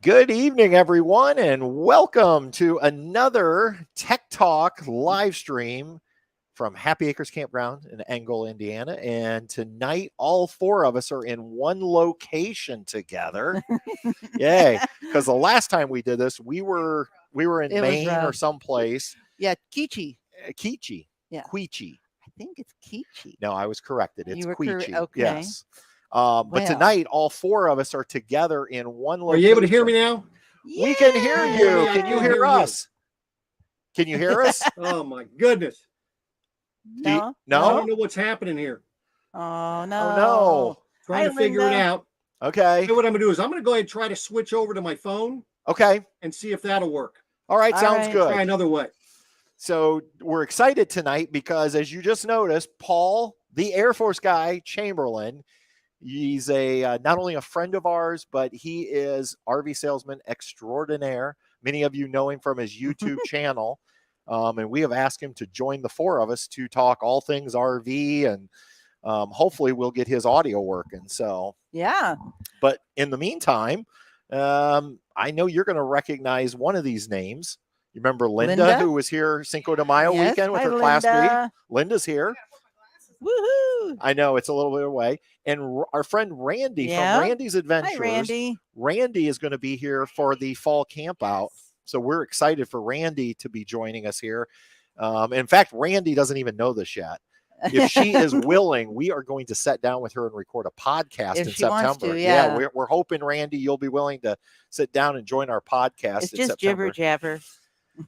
Good evening, everyone, and welcome to another Tech Talk LiveStream from Happy Acres Campground in Angola, Indiana. And tonight, all four of us are in one location together. Yay! Because the last time we did this, we were in Maine or someplace. Yeah, Kichi. Kichi. Yeah. Quichi. I think it's Kichi. No, I was corrected. It's Quichi. Okay. Yes. But tonight, all four of us are together in one location. Are you able to hear me now? Yeah. We can hear you. Can you hear us? Can you hear us? Oh, my goodness. No. I don't know what's happening here. Oh, no. Oh, no. Trying to figure it out. Okay. So what I'm going to do is I'm going to go ahead and try to switch over to my phone. Okay. And see if that'll work. All right. Sounds good. Try another way. So we're excited tonight because, as you just noticed, Paul, the Air Force guy, Chamberlain, he's not only a friend of ours, but he is RV Salesman extraordinaire. Many of you know him from his YouTube channel. And we have asked him to join the four of us to talk all things RV, and hopefully we'll get his audio working. So, yeah. But in the meantime, I know you're going to recognize one of these names. You remember Linda? Who was here Cinco de Mayo weekend with her class week? Linda's here. Woohoo! I know it's a little bit away. And our friend Randy from Randy's Adventures. Hi, Randy. Randy is going to be here for the fall camp out. So we're excited for Randy to be joining us here. In fact, Randy doesn't even know this yet. If she is willing, we are going to sit down with her and record a podcast in September. Yeah, we're hoping, Randy, you'll be willing to sit down and join our podcast. It's just jibber jabber.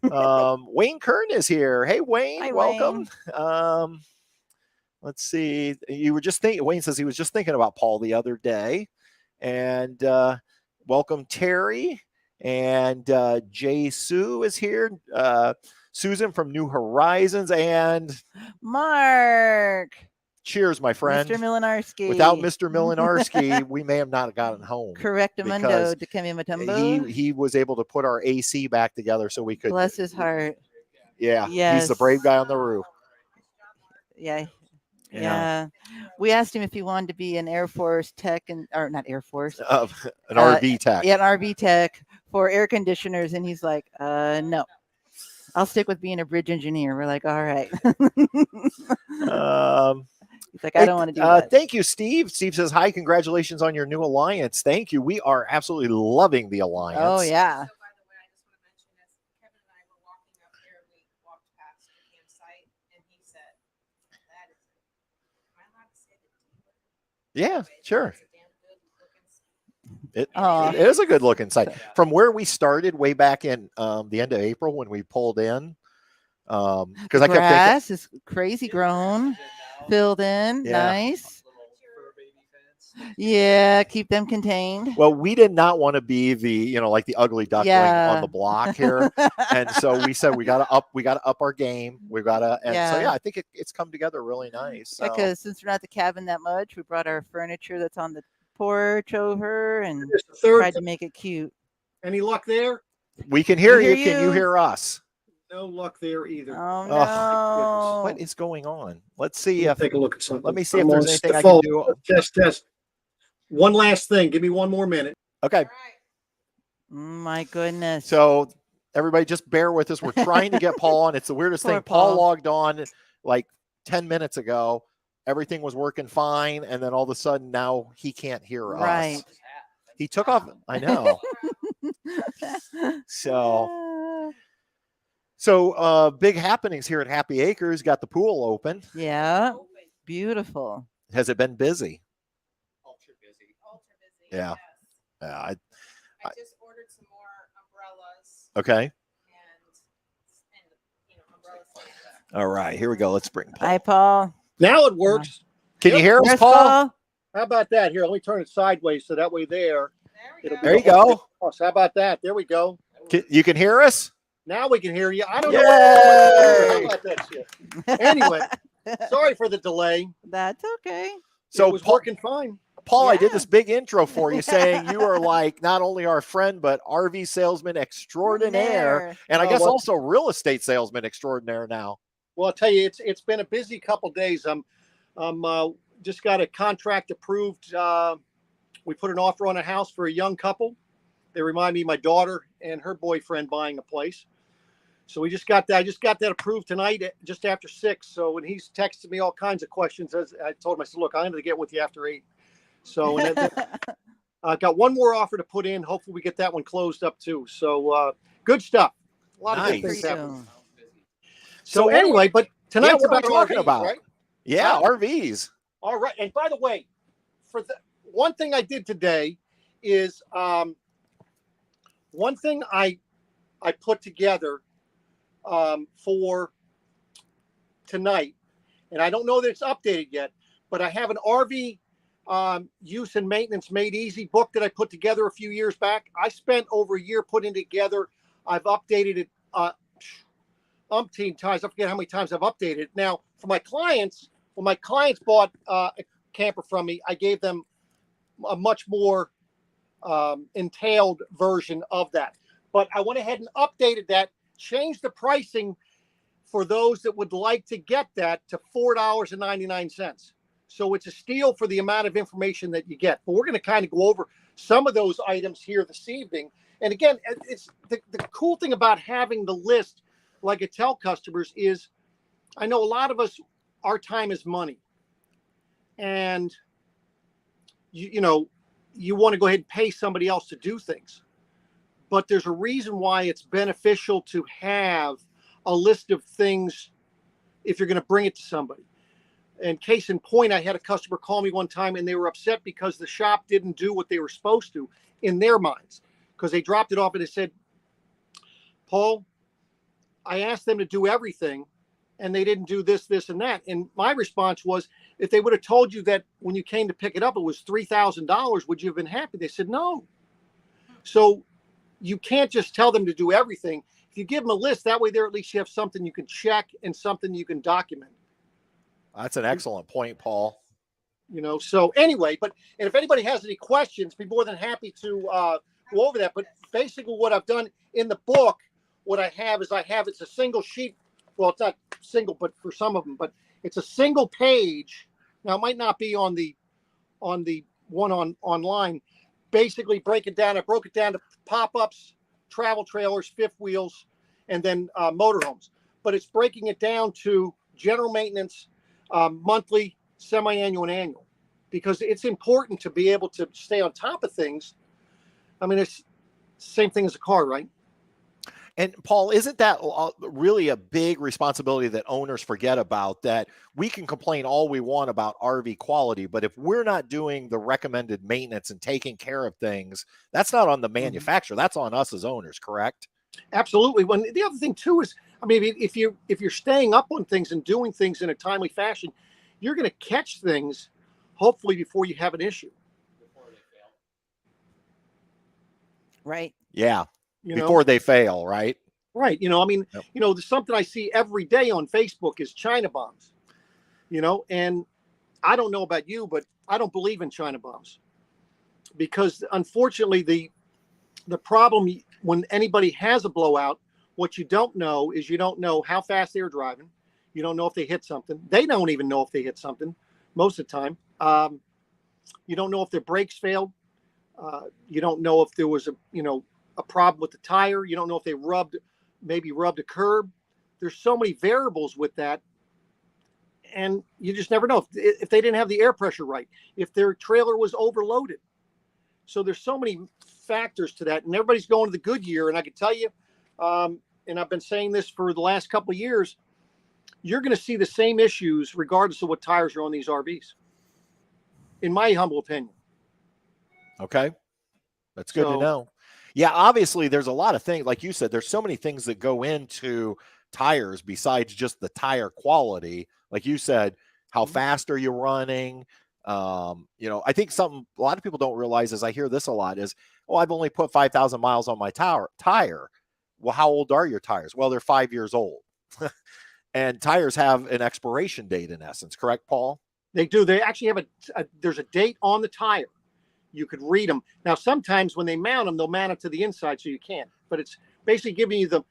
Wayne Kern is here. Hey, Wayne. Hi, welcome. Wayne. Let's see. You were just thinking. Wayne says he was just thinking about Paul the other day, and welcome Terry and Jay Sue is here. Susan from New Horizons and Mark. Cheers, my friend. Mr. Milinarski. Without Mr. Milinarski, we may have not gotten home. Correctamundo de Kemi Matumbo. He was able to put our AC back together so we could. Bless his heart. Yeah. Yes. He's the brave guy on the roof. Yeah. We asked him if he wanted to be an Air Force tech or not Air Force. An RV tech. Yeah, an RV tech for air conditioners. And he's like, no. I'll stick with being a bridge engineer. We're like, all right. He's like, I don't want to do that. Thank you, Steve. Steve says, hi, congratulations on your new alliance. Thank you. We are absolutely loving the alliance. Oh, yeah. So, by the way, I just want to mention this. Kevin and I were walking up here. We walked past the campsite, and he said, that is it. Am I allowed to say the D word? Yeah, sure. It Oh. is a good looking site. From where we started way back in the end of April when we pulled in, because I kept grass is crazy grown, filled in, nice. Yeah, keep them contained. Well, we did not want to be the like the ugly duckling on the block here, and so we said we got to up our game. We got to, and so I think it's come together really nice. So. Because since we're not the cabin that much, we brought our furniture that's on the porch over and tried to make it cute. Any luck there? We can hear you. Can you hear us? No luck there either. Oh, no. What is going on? Let's see if take a look at something. Let me see if there's anything I can do. Test. One last thing. Give me one more minute. Okay. My goodness. So everybody just bear with us. We're trying to get Paul on. It's the weirdest thing. Paul logged on like 10 minutes ago. Everything was working fine, and then all of a sudden now he can't hear us. Right. He took off. I know. So big happenings here at Happy Acres. Got the pool open. Yeah. Beautiful. Has it been busy? Ultra busy. Yeah. Yes. Yeah. I just ordered some more umbrellas. Okay. And umbrellas like that. All right. Here we go. Let's bring Paul. Hi, Paul. Now it works. Can you hear us, Paul? How about that? Here, let me turn it sideways so that way there. There you go. How about that? There we go. You can hear us? Now we can hear you. I don't know. How about that shit? Anyway, sorry for the delay. That's okay. So it was working fine. Paul, I did this big intro for you saying you are like not only our friend, but RV salesman extraordinaire. And I guess also real estate salesman extraordinaire now. Well, I'll tell you, it's been a busy couple days. I'm just got a contract approved. We put an offer on a house for a young couple They remind me of my daughter and her boyfriend buying a place. So we just got that. I just got that approved tonight, just after 6. So when he's texted me all kinds of questions, as I told him, I said, look, I'm going to get with you after 8. So I got one more offer to put in. Hopefully we get that one closed up too. So good stuff. A lot of good Nice. things happening. So So anyway, but tonight's what are we about talking RVs, about? right? Yeah, Huh? RVs. All right. And by the way, for the one thing I did today is one thing I put together for tonight, and I don't know that it's updated yet, but I have an RV use and maintenance made easy book that I put together a few years back. I spent over a year putting it together. I've updated it umpteen times. I forget how many times I've updated it. Now, for my clients, when my clients bought a camper from me, I gave them a much more entailed version of that. But I went ahead and updated that, changed the pricing for those that would like to get that to $4.99. So it's a steal for the amount of information that you get. But we're going to kind of go over some of those items here this evening. And again, it's the cool thing about having the list, like I tell customers, is I know a lot of us, our time is money. And, you know, you want to go ahead and pay somebody else to do things. But there's a reason why it's beneficial to have a list of things if you're going to bring it to somebody. And case in point, I had a customer call me one time and they were upset because the shop didn't do what they were supposed to in their minds, because they dropped it off and they said, Paul, I asked them to do everything and they didn't do this, this, and that. And my response was, if they would have told you that when you came to pick it up, it was $3,000, would you have been happy? They said, no. So you can't just tell them to do everything. If you give them a list, that way there at least you have something you can check and something you can document. That's an excellent point, Paul. You know, so anyway, and if anybody has any questions, be more than happy to go over that. But basically what I've done in the book, what I have is it's a single sheet. Well, it's not single, but for some of them, but it's a single page. Now it might not be on the one online. Basically break it down. I broke it down to pop-ups, travel trailers, fifth wheels, and then motorhomes. But it's breaking it down to general maintenance, monthly, semi-annual, and annual, because it's important to be able to stay on top of things. I mean, it's the same thing as a car, right? And Paul, isn't that really a big responsibility that owners forget about, that we can complain all we want about RV quality, but if we're not doing the recommended maintenance and taking care of things, that's not on the manufacturer. That's on us as owners, correct? Absolutely. When the other thing too is, I mean, if you're staying up on things and doing things in a timely fashion, you're going to catch things hopefully before you have an issue. Right. Yeah. Before they fail, right? Right. You know, I mean, Yep. you know, there's something I see every day on Facebook is China bombs, you know, and I don't know about you, but I don't believe in China bombs, because unfortunately the problem when anybody has a blowout, what you don't know is you don't know how fast they were driving. You don't know if they hit something. They don't even know if they hit something most of the time. You don't know if their brakes failed. You don't know if there was a problem with the tire. You don't know if they maybe rubbed a curb. There's so many variables with that. And you just never know if they didn't have the air pressure right, if their trailer was overloaded. So there's so many factors to that, and everybody's going to the Goodyear. And I can tell you, and I've been saying this for the last couple of years, you're going to see the same issues regardless of what tires are on these RVs, in my humble opinion. Okay. That's good to know. Yeah, obviously there's a lot of things, like you said, there's so many things that go into tires besides just the tire quality. Like you said, how fast are you running? I think something a lot of people don't realize, is I hear this a lot, is, oh, I've only put 5,000 miles on my tire. Well, how old are your tires? Well, they're 5 years old. And tires have an expiration date, in essence, correct, Paul? They do. They actually have there's a date on the tire. You could read them. Now, sometimes when they mount them, they'll mount it to the inside so you can't. But it's basically giving you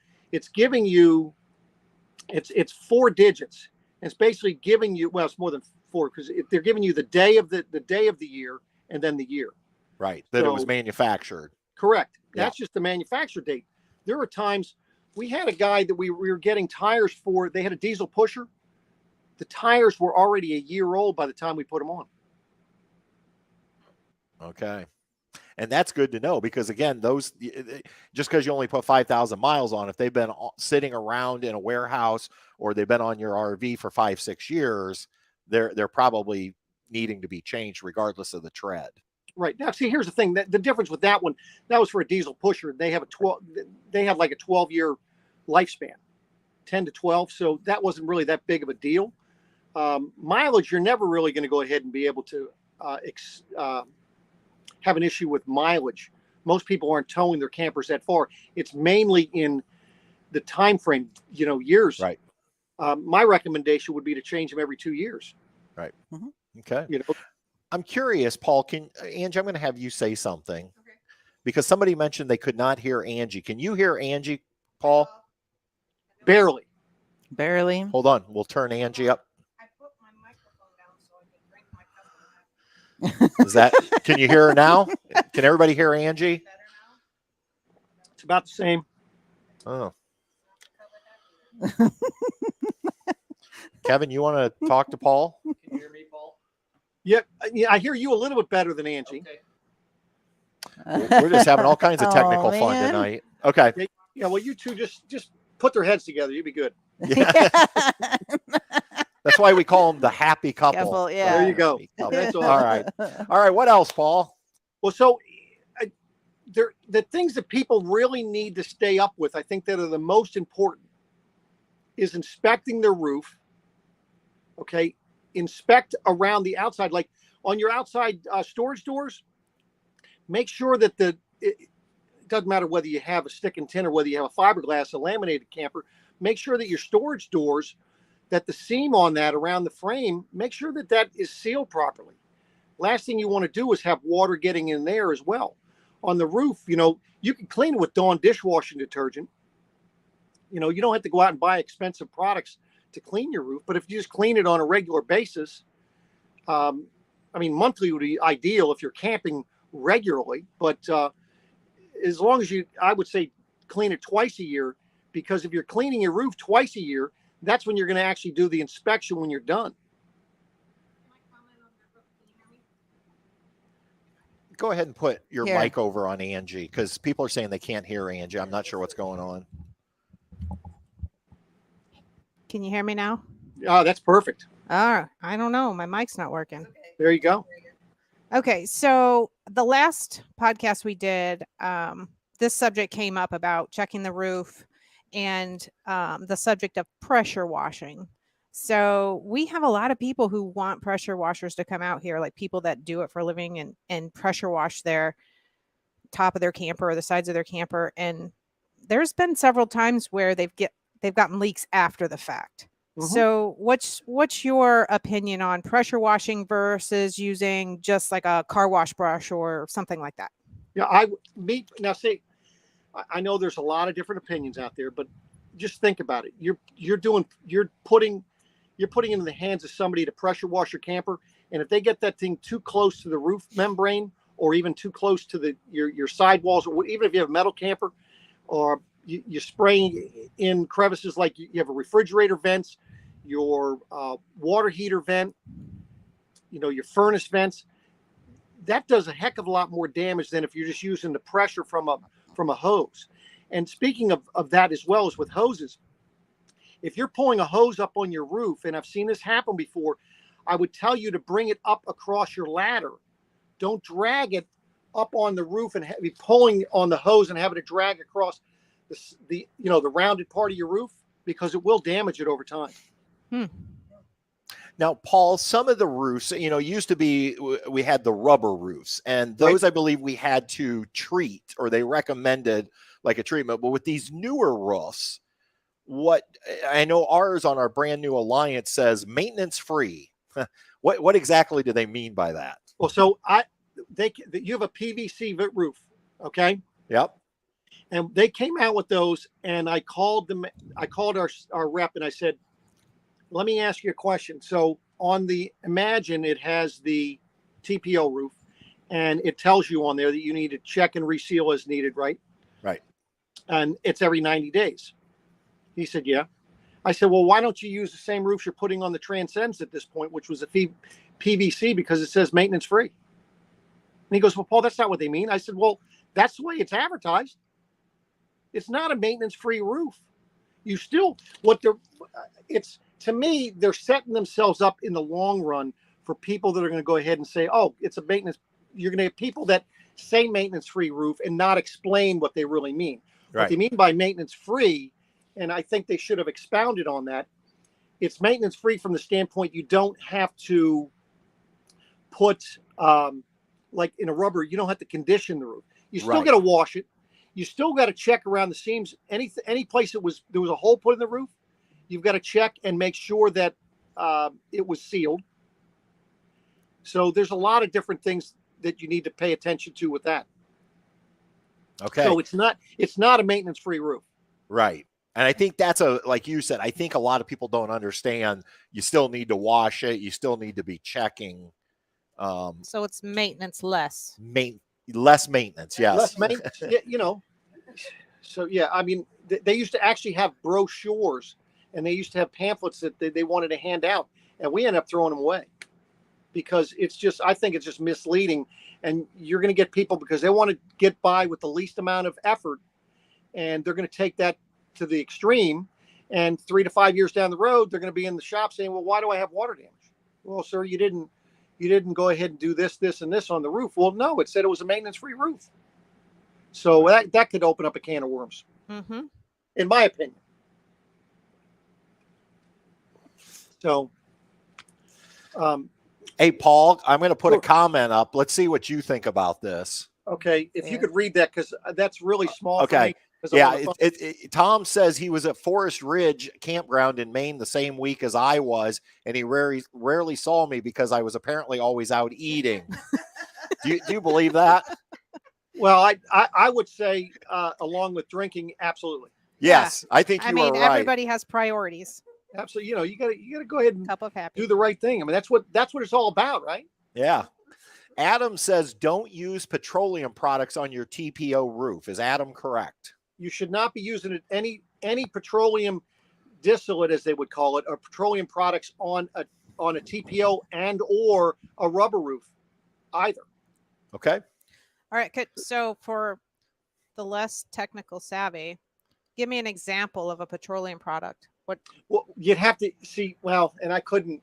it's 4 digits. It's basically giving you, well, it's more than 4, because they're giving you the day of the year and then the year. Right. That it was manufactured. Correct. Yeah. That's just the manufacturer date. There were times we had a guy that we were getting tires for. They had a diesel pusher. The tires were already a year old by the time we put them on. Okay. And that's good to know because, again, those just because you only put 5,000 miles on, if they've been sitting around in a warehouse or they've been on your RV for 5-6 years, they're probably needing to be changed regardless of the tread. Right. Now, see, here's the thing. The difference with that one, that was for a diesel pusher. They have they had like a 12-year lifespan, 10 to 12. So that wasn't really that big of a deal. Mileage, you're never really going to go ahead and be able to have an issue with mileage. Most people aren't towing their campers that far. It's mainly in the time frame, years. Right. My recommendation would be to change them every 2 years. Right. Okay. You know, I'm curious, Paul, Angie, I'm going to have you say something Okay. because somebody mentioned they could not hear Angie. Can you hear Angie, Paul? barely. Barely. Hold on. We'll turn Angie up. I put my microphone down so I can drink my cup of Is that, can you hear her now? Can everybody hear Angie? better now. It's about the same. Oh, Kevin, you want to talk to Paul? Can you hear me, Paul? Yeah, I hear you a little bit better than Angie. Okay. We're just having all kinds of technical fun man. tonight. Okay. Yeah, well, you two just put their heads together. You'll be good. Yeah. That's why we call them the happy couple. Couple, yeah. There you go. Couple. That's all. All right. All right. What else, Paul? Well, so the things that people really need to stay up with, I think that are the most important, is inspecting their roof. Okay. Inspect around the outside, like on your outside storage doors. Make sure that it doesn't matter whether you have a stick and tin or whether you have a fiberglass, a laminated camper. Make sure that your storage doors, that the seam on that around the frame, make sure that that is sealed properly. Last thing you want to do is have water getting in there as well. On the roof, you can clean it with Dawn dishwashing detergent. You don't have to go out and buy expensive products to clean your roof. But if you just clean it on a regular basis, monthly would be ideal if you're camping regularly. But as long as I would say clean it twice a year, because if you're cleaning your roof twice a year, that's when you're going to actually do the inspection when you're done. Can I comment on that? Can you hear me? Go ahead and put your Here. mic over on Angie because people are saying they can't hear Angie. I'm not sure what's going on. Can you hear me now? Oh, that's perfect. I don't know. My mic's not working. Okay. There you go. Okay, so the last podcast we did, this subject came up about checking the roof and the subject of pressure washing. So we have a lot of people who want pressure washers to come out here, like people that do it for a living and pressure wash their top of their camper or the sides of their camper. And there's been several times where they've gotten leaks after the fact. Mhm. So what's your opinion on pressure washing versus using just like a car wash brush or something like that? Yeah, now see, I know there's a lot of different opinions out there, but just think about it. You're putting it in the hands of somebody to pressure wash your camper, and if they get that thing too close to the roof membrane or even too close to your sidewalls, or even if you have a metal camper, or you're spraying in crevices like you have a refrigerator vents, your water heater vent, your furnace vents, that does a heck of a lot more damage than if you're just using the pressure from a hose. And speaking of that as well as with hoses, if you're pulling a hose up on your roof, and I've seen this happen before, I would tell you to bring it up across your ladder. Don't drag it up on the roof and be pulling on the hose and having it drag across the rounded part of your roof, because it will damage it over time. Now, Paul, some of the roofs, used to be, we had the rubber roofs, and those I believe we had to treat, or they recommended like a treatment. But with these newer roofs, what I know ours on our brand new Alliance says maintenance free. What exactly do they mean by that? Well, so you have a PVC roof, okay? Yep. And they came out with those, and I called our rep and I said, let me ask you a question. So on the Imagine, it has the TPO roof, and it tells you on there that you need to check and reseal as needed, right? Right. And it's every 90 days. He said, yeah. I said, well, why don't you use the same roofs you're putting on the Transcends at this point, which was a PVC, because it says maintenance free. And he goes, well, Paul, that's not what they mean. I said, well, that's the way it's advertised. It's not a maintenance free roof. You still, to me, they're setting themselves up in the long run for people that are going to go ahead and say, oh, it's a maintenance. You're going to have people that say maintenance free roof and not explain what they really mean. Right. What they mean by maintenance free, and I think they should have expounded on that. It's maintenance free from the standpoint you don't have to put, like in a rubber, you don't have to condition the roof. You still got to wash it. You still got to check around the seams. Any place there was a hole put in the roof, you've got to check and make sure that it was sealed. So there's a lot of different things that you need to pay attention to with that. Okay. So it's not a maintenance free roof. Right. And I think that's like you said, I think a lot of people don't understand. You still need to wash it. You still need to be checking. So it's maintenance less. Less maintenance. Yes. Less maintenance, So, yeah, I mean, they used to actually have brochures, and they used to have pamphlets that they wanted to hand out, and we ended up throwing them away because I think it's just misleading, and you're going to get people because they want to get by with the least amount of effort, and they're going to take that to the extreme, and 3 to 5 years down the road, they're going to be in the shop saying, well, why do I have water damage? Well, sir, you didn't go ahead and do this, and this on the roof. Well, no, it said it was a maintenance-free roof. So that could open up a can of worms, in my opinion. So, hey, Paul, I'm going to put a comment up. Let's see what you think about this. okay, if you could read that, because that's really small. Okay. For me, Yeah, Tom says he was at Forest Ridge Campground in Maine the same week as I was, and he rarely saw me because I was apparently always out eating. do you believe that? Well, I would say along with drinking, absolutely. Yes, I think you are right. Everybody has priorities. Absolutely. You gotta go ahead and Cup of happy. do the right thing. I mean, that's what it's all about, right? Yeah. Adam says don't use petroleum products on your TPO roof. Is Adam correct? You should not be using any petroleum distillate, as they would call it, or petroleum products on a TPO and or a rubber roof either. Okay. All right. Good. So for the less technical savvy, give me an example of a petroleum product. Well, you'd have to see. Well, and I couldn't.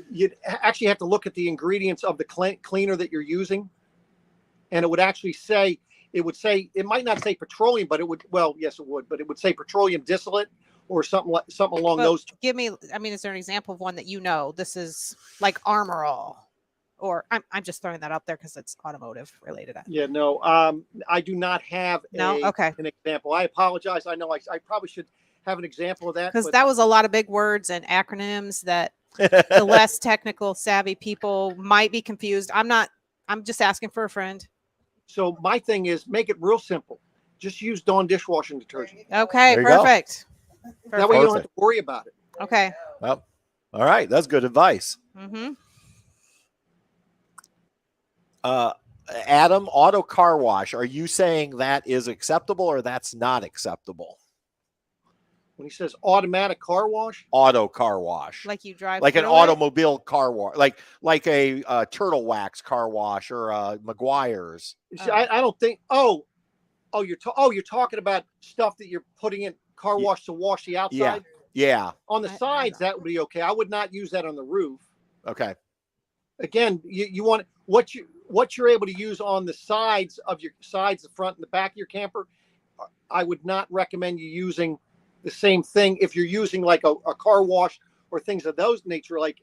You'd actually have to look at the ingredients of the cleaner that you're using, and it would actually say. It would say, it might not say petroleum, but it would. Well, yes, it would, but it would say petroleum distillate or something along those. Give me. I mean, is there an example of one that you know? This is like Armor All, or I'm just throwing that up there because it's automotive related. Yeah, no, I do not have an example. I apologize. I know I probably should have an example of that, because that was a lot of big words and acronyms that the less technical savvy people might be confused. I'm just asking for a friend. So my thing is, make it real simple. Just use Dawn dishwashing detergent. Okay, There you perfect. That way you don't have to worry about it. Okay. Well, all right. That's good advice. Adam, auto car wash. Are you saying that is acceptable or that's not acceptable? When he says automatic car wash, Auto car wash. Like you drive like an through it? automobile car wash, like a Turtle Wax car wash or McGuire's. see, I don't think. You're talking about stuff that you're putting in car wash to wash the outside. Yeah. On the sides, that would be okay. I would not use that on the roof. Okay. Again, you want what you're able to use on the sides of your the front and the back of your camper. I would not recommend you using the same thing if you're using like a car wash or things of those nature, like,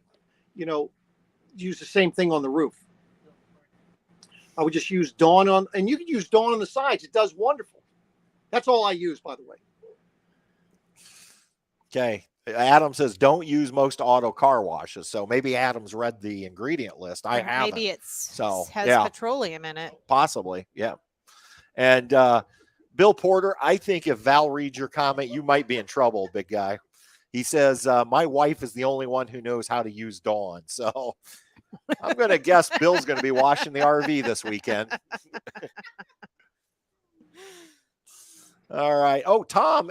use the same thing on the roof. I would just use Dawn and you can use Dawn on the sides. It does wonderful. That's all I use, by the way. Okay. Adam says don't use most auto car washes. So maybe Adam's read the ingredient list. I haven't. Maybe has petroleum in it. Possibly. Yeah. And Bill Porter, I think if Val reads your comment, you might be in trouble, big guy. He says, my wife is the only one who knows how to use Dawn. So I'm going to guess Bill's going to be washing the RV this weekend. All right. Oh, Tom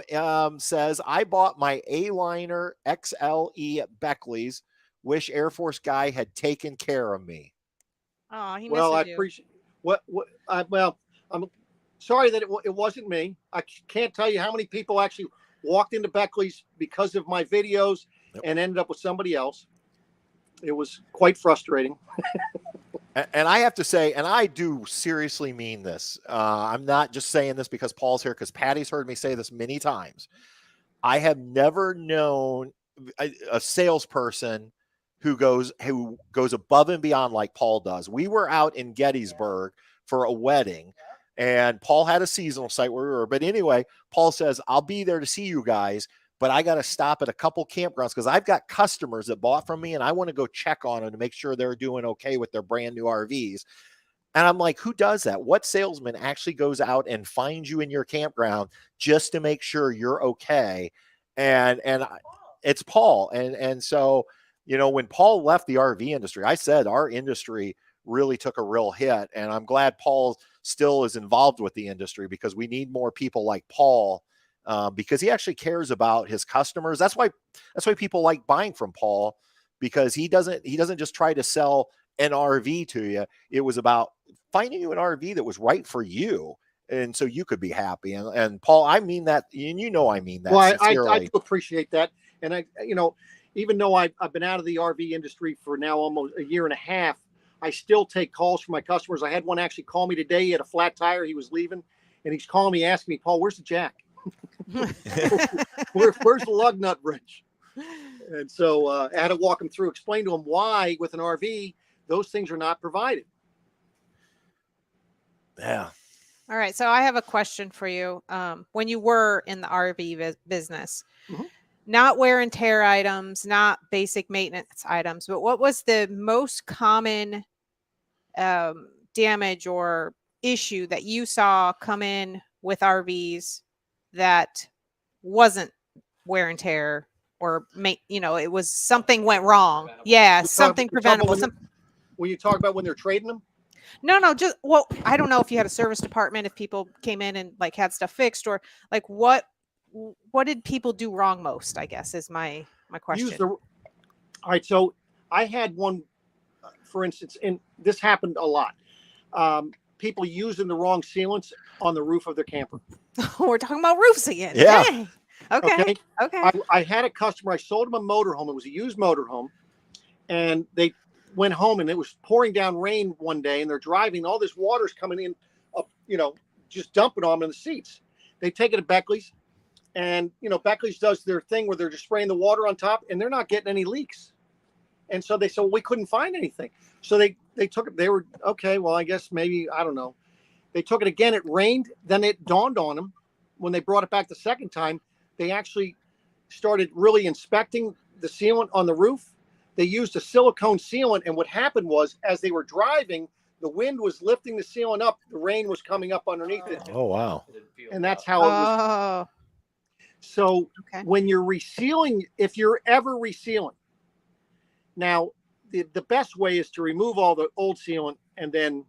says, I bought my A-liner XLE Beckley's. Wish Air Force guy had taken care of me. Oh, he Well, I misses you. appreciate well, I'm sorry that it wasn't me. I can't tell you how many people actually walked into Beckley's because of my videos and ended up with somebody else. It was quite frustrating. And I have to say, and I do seriously mean this. I'm not just saying this because Paul's here, because Patty's heard me say this many times. I have never known a salesperson who goes above and beyond like Paul does. We were out in Gettysburg for a wedding, and Paul had a seasonal site where we were. But anyway, Paul says, I'll be there to see you guys, but I got to stop at a couple campgrounds because I've got customers that bought from me and I want to go check on them to make sure they're doing okay with their brand new RVs. And I'm like, who does that? What salesman actually goes out and finds you in your campground just to make sure you're okay? And it's Paul. And so, you know, when Paul left the RV industry, I said our industry really took a real hit. And I'm glad Paul still is involved with the industry because we need more people like Paul. Because he actually cares about his customers. That's why people like buying from Paul, because he doesn't just try to sell an RV to you. It was about finding you an RV that was right for you, and so you could be happy. And Paul, I mean that, and you know I mean that. Well, I do appreciate that, and I, you know, even though I've been out of the RV industry for now almost a year and a half, I still take calls from my customers. I had one actually call me today. He had a flat tire. He was leaving, and he's calling me asking me, Paul, where's the jack? Where's the lug nut wrench? And so I had to walk him through, explain to him why with an RV those things are not provided. Yeah. All right. So I have a question for you. When you were in the RV business, not wear and tear items, not basic maintenance items, but what was the most common damage or issue that you saw come in with RVs that wasn't wear and tear, or it was something went wrong? Yeah, something preventable. When you talk about when they're trading them? No, just, well, I don't know if you had a service department, if people came in and like had stuff fixed, or like what did people do wrong most, I guess, is my question. All right, so I had one, for instance, and this happened a lot. People using the wrong sealants on the roof of their camper. We're talking about roofs again. Yeah. Dang. Okay. I had a customer, I sold him a motorhome. It was a used motorhome. And they went home and it was pouring down rain one day, and they're driving, all this water's coming in, just dumping on them in the seats. They take it to Beckley's, and, Beckley's does their thing where they're just spraying the water on top, and they're not getting any leaks. And so they said, well, we couldn't find anything. So they took it. They were, okay, well, I guess maybe, I don't know. They took it again. It rained. Then it dawned on them when they brought it back the second time. They actually started really inspecting the sealant on the roof. They used a silicone sealant. And what happened was, as they were driving, the wind was lifting the sealant up. The rain was coming up underneath it. Oh, wow. And that's how it was. So when you're resealing, if you're ever resealing, now the best way is to remove all the old sealant and then,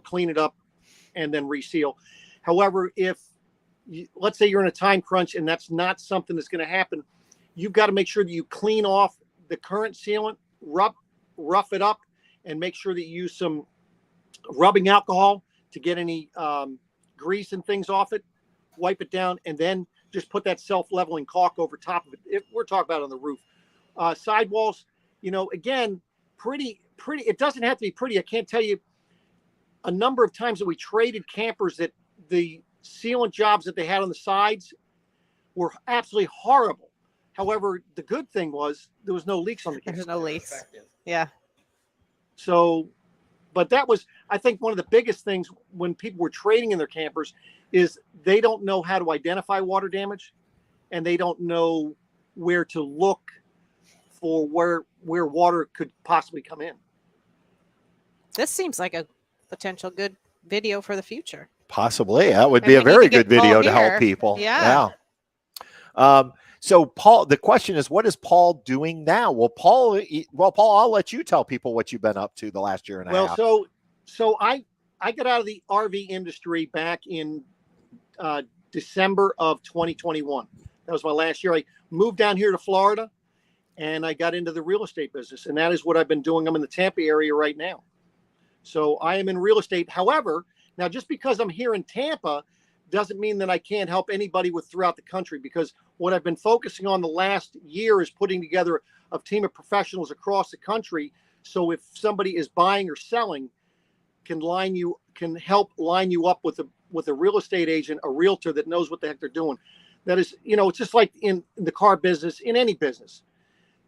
clean it up and then reseal. However, if let's say you're in a time crunch and that's not something that's going to happen, you've got to make sure that you clean off the current sealant, rough it up, and make sure that you use some rubbing alcohol to get any grease and things off it, wipe it down, and then just put that self-leveling caulk over top of it. We're talking about on the roof. Sidewalls, again, pretty. It doesn't have to be pretty. I can't tell you a number of times that we traded campers that the sealant jobs that they had on the sides were absolutely horrible. However, the good thing was there was no leaks on the camper. There's no leaks. Yeah. So, but that was, I think, one of the biggest things when people were trading in their campers is they don't know how to identify water damage, and they don't know where to look for where water could possibly come in. This seems like a potential good video for the future. Possibly. That would be a very good video to help people. Yeah. So Paul, the question is, what is Paul doing now? Well, Paul, I'll let you tell people what you've been up to the last year and a half. So I got out of the RV industry back in December of 2021. That was my last year. I moved down here to Florida, and I got into the real estate business, and that is what I've been doing. I'm in the Tampa area right now. So I am in real estate. However, now just because I'm here in Tampa doesn't mean that I can't help anybody with throughout the country, because what I've been focusing on the last year is putting together a team of professionals across the country. So if somebody is buying or selling, can help line you up with a real estate agent, a realtor that knows what the heck they're doing. That is, it's just like in the car business, in any business.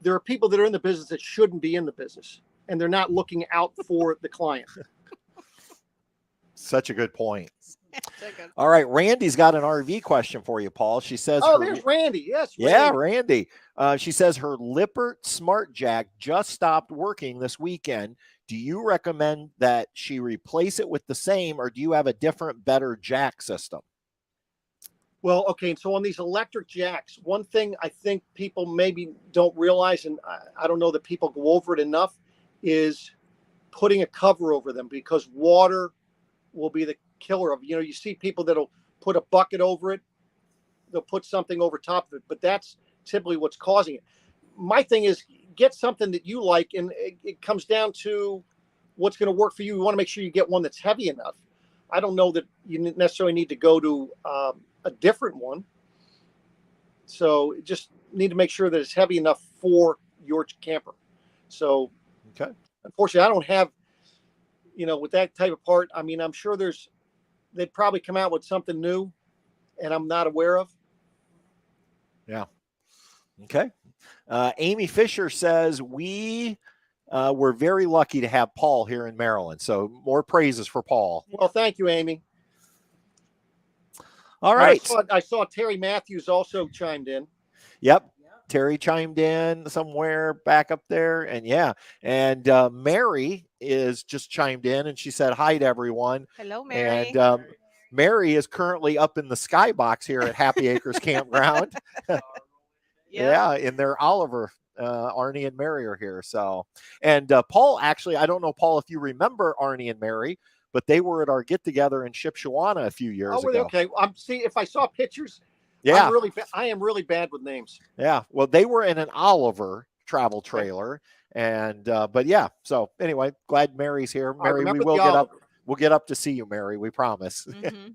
There are people that are in the business that shouldn't be in the business, and they're not looking out for the client. Such a good point. All right, Randy's got an RV question for you, Paul. She says, there's Randy. Yes. Yeah, Randy. She says her Lippert Smart Jack just stopped working this weekend. Do you recommend that she replace it with the same, or do you have a different, better jack system? Well, okay. So on these electric jacks, one thing I think people maybe don't realize, and I don't know that people go over it enough, is putting a cover over them, because water will be the killer of, you see people that'll put a bucket over it. They'll put something over top of it, but that's typically what's causing it. My thing is, get something that you like, and it comes down to what's going to work for you. You want to make sure you get one that's heavy enough. I don't know that you necessarily need to go to a different one. So just need to make sure that it's heavy enough for your camper. So, okay. Unfortunately, I don't have, with that type of part. I mean, I'm sure they'd probably come out with something new, and I'm not aware of. Yeah. Okay. Amy Fisher says we're very lucky to have Paul here in Maryland. So more praises for Paul. Well, thank you, Amy. All right. I saw Terry Matthews also chimed in. Yep. Terry chimed in somewhere back up there. And and Mary is just chimed in, and she said hi to everyone. Hello, Mary. And Mary is currently up in the skybox here at Happy Acres Campground. Yeah, in their Oliver. Arnie and Mary are here. So, and Paul, actually, I don't know, Paul, if you remember Arnie and Mary, but they were at our get together in Shipshawana a few years ago. Okay. If I saw pictures. Yeah. I am really bad with names. Yeah. Well, they were in an Oliver travel trailer. And, but yeah. So anyway, glad Mary's here. Mary, we'll get up to see you, Mary. We promise. Mm-hmm.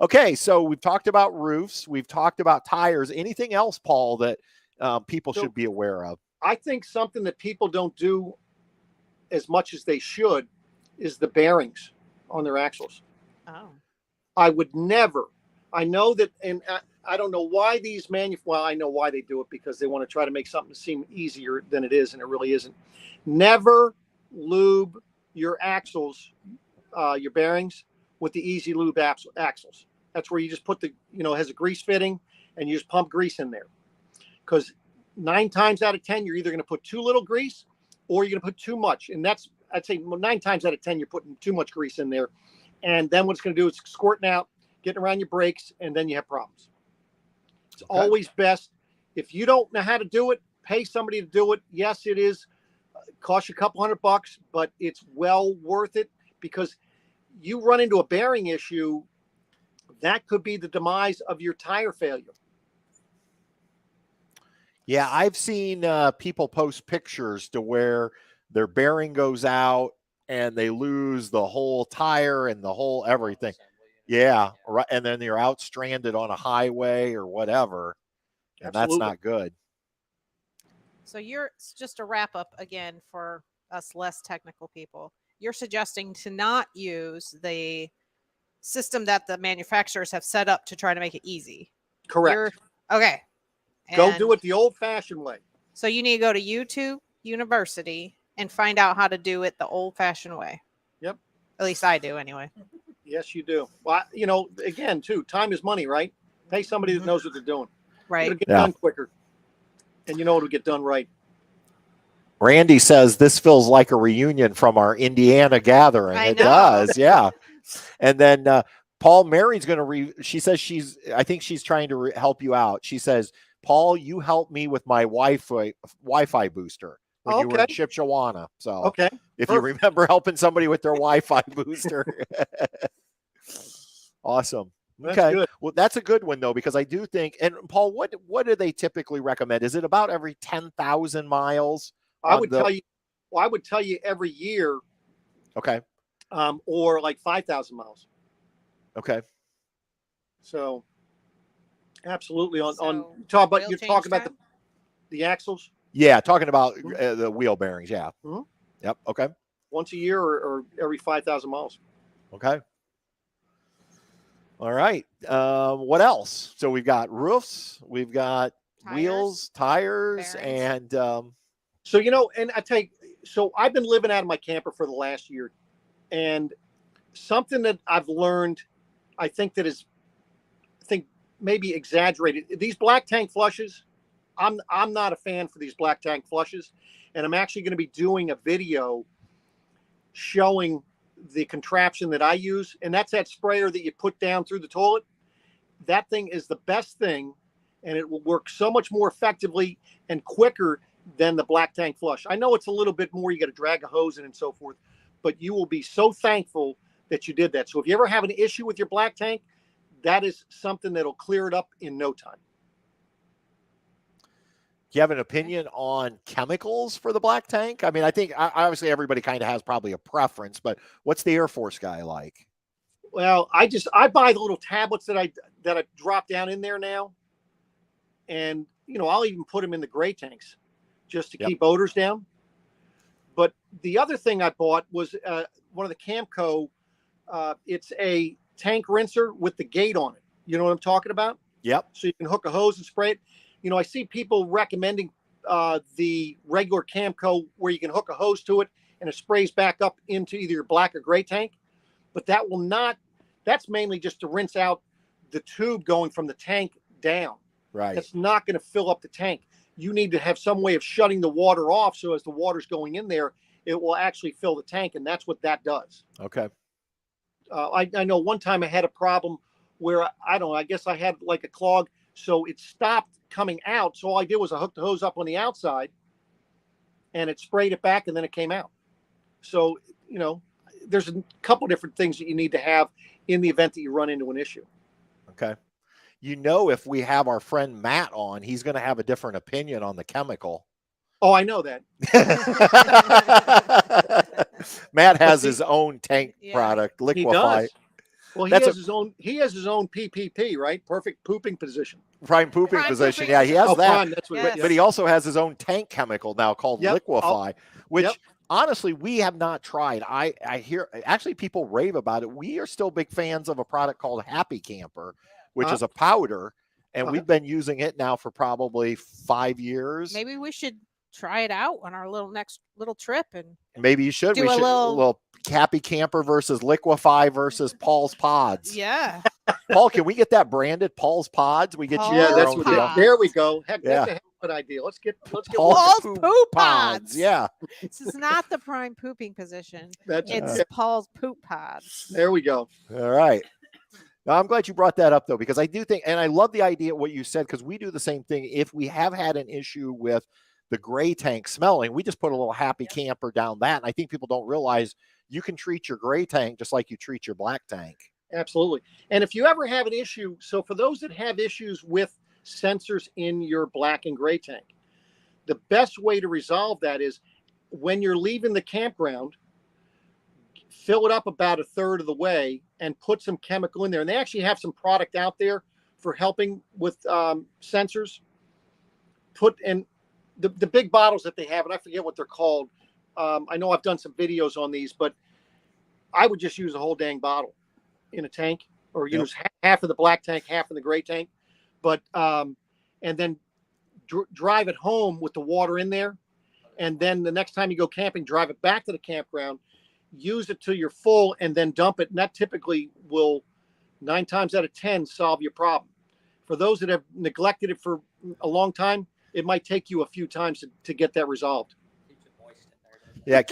Okay. So we've talked about roofs. We've talked about tires. Anything else, Paul, that people should be aware of? I think something that people don't do as much as they should is the bearings on their axles. Oh. I would never. I know that, and I don't know why these well, I know why they do it, because they want to try to make something seem easier than it is, and it really isn't. Never lube your axles, your bearings, with the Easy Lube axles. That's where you just put it has a grease fitting, and you just pump grease in there. Because 9 times out of 10, you're either going to put too little grease, or you're going to put too much. And I'd say 9 times out of 10, you're putting too much grease in there. And then what it's going to do is squirting out, getting around your brakes, and then you have problems. It's always best. If you don't know how to do it, pay somebody to do it. Yes, it is. Cost you a couple $100, but it's well worth it, because you run into a bearing issue, that could be the demise of your tire failure. Yeah, I've seen people post pictures to where their bearing goes out and they lose the whole tire and the whole everything. Yeah, right. And then you're out stranded on a highway or whatever, and Absolutely. That's not good. So just a wrap up again for us less technical people. You're suggesting to not use the system that the manufacturers have set up to try to make it easy. Correct. Okay. Go do it the old-fashioned way. So you need to go to YouTube University and find out how to do it the old-fashioned way. Yep. At least I do, anyway. Yes, you do. Well, again, too, time is money, right? Pay somebody that knows what they're doing. Right. It'll get done quicker, and it'll get done right. Randy says this feels like a reunion from our Indiana gathering. I It know. does, yeah. And then Paul, Mary's going to she says I think she's trying to help you out. She says, Paul, you helped me with my Wi-Fi booster when you were in Okay. Shipshewana. So Okay. if you remember helping somebody with their Wi-Fi booster. Awesome. That's Okay. good. Well, that's a good one though, because I do think, and Paul, what do they typically recommend? Is it about every 10,000 miles? I would tell you every year, Okay. or like 5,000 miles. Okay. So absolutely on So, talk about, oil you're change talking about time? the axles Yeah. Talking about the wheel bearings. Yeah. Mhm. Yep. Okay. once a year or every 5,000 miles. Okay. All right. What else? So we've got roofs, we've got wheels, tires, bearings. and So, and I tell you, so I've been living out of my camper for the last year, and something that I've learned, I think maybe exaggerated. These black tank flushes, I'm not a fan for these black tank flushes, and I'm actually going to be doing a video showing the contraption that I use, and that's that sprayer that you put down through the toilet. That thing is the best thing, and it will work so much more effectively and quicker than the black tank flush. I know it's a little bit more, you got to drag a hose in and so forth, but you will be so thankful that you did that. So if you ever have an issue with your black tank, that is something that'll clear it up in no time. do you have an opinion on chemicals for the black tank? I mean, I think obviously everybody kind of has probably a preference, but what's the Air Force guy like? Well, I buy the little tablets that I drop down in there now, and I'll even put them in the gray tanks just to keep odors down. But the other thing I bought was one of the Camco. It's a tank rinser with the gate on it. You know what I'm talking about? Yep. So you can hook a hose and spray it. I see people recommending the regular Camco where you can hook a hose to it and it sprays back up into either your black or gray tank. But that will not, that's mainly just to rinse out the tube going from the tank down. Right. It's not going to fill up the tank. You need to have some way of shutting the water off so as the water's going in there, it will actually fill the tank, and that's what that does. Okay. I know one time I had a problem where, I guess I had like a clog, so it stopped coming out. So all I did was I hooked the hose up on the outside, and it sprayed it back, and then it came out. So, there's a couple different things that you need to have in the event that you run into an issue. Okay. If we have our friend Matt on, he's going to have a different opinion on the chemical. Oh, I know that. Matt has his own tank product, Liquefy. He does. Well, he has his own PPP, right? Perfect pooping position. Prime pooping position. Yeah, he has that. Prime, that's what but he also has his own tank chemical now called Liquefy, which honestly we have not tried. I hear actually people rave about it. We are still big fans of a product called Happy Camper, which is a powder, and we've been using it now for probably 5 years. Maybe we should try it out on our next little trip, and maybe you should. We should a little Happy Camper versus Liquefy versus Paul's Pods. Yeah. Paul, can we get that branded Paul's Pods? We get you. Yeah, that's what. There we go. Heck, that's a hell of an idea. Let's get Paul's Poop Pods. Yeah. This is not the prime pooping position. It's Paul's Poop Pods. There we go. All right. Now, I'm glad you brought that up, though, because I do think, and I love the idea of what you said, because we do the same thing. If we have had an issue with the gray tank smelling, we just put a little Happy Camper down that. And I think people don't realize you can treat your gray tank just like you treat your black tank. Absolutely. And if you ever have an issue, so for those that have issues with sensors in your black and gray tank, the best way to resolve that is when you're leaving the campground, fill it up about a third of the way and put some chemical in there. And they actually have some product out there for helping with sensors. Put in the big bottles that they have, and I forget what they're called. I know I've done some videos on these, but I would just use a whole dang bottle in a tank, or use half of the black tank, half of the gray tank. But and then drive it home with the water in there. And then the next time you go camping, drive it back to the campground, use it till you're full, and then dump it. And that typically will 9 times out of 10 solve your problem. For those that have neglected it for a long time, it might take you a few times to get that resolved. Yeah,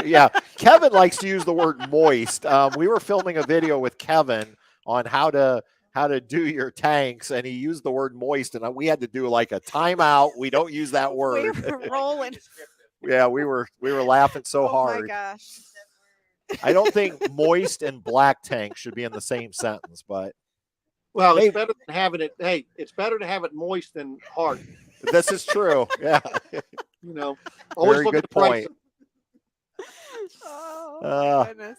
yeah. Kevin likes to use the word moist. We were filming a video with Kevin on how to do your tanks, and he used the word moist, and we had to do like a timeout. We don't use that We word. were rolling. Yeah, we were laughing so Oh my hard. gosh. I don't think moist and black tank should be in the same sentence, but Well, Hey. it's better than having it. Hey, it's better to have it moist than hard. this is true. Yeah. You know, always Very look good at the price. point. Oh Uh, my goodness.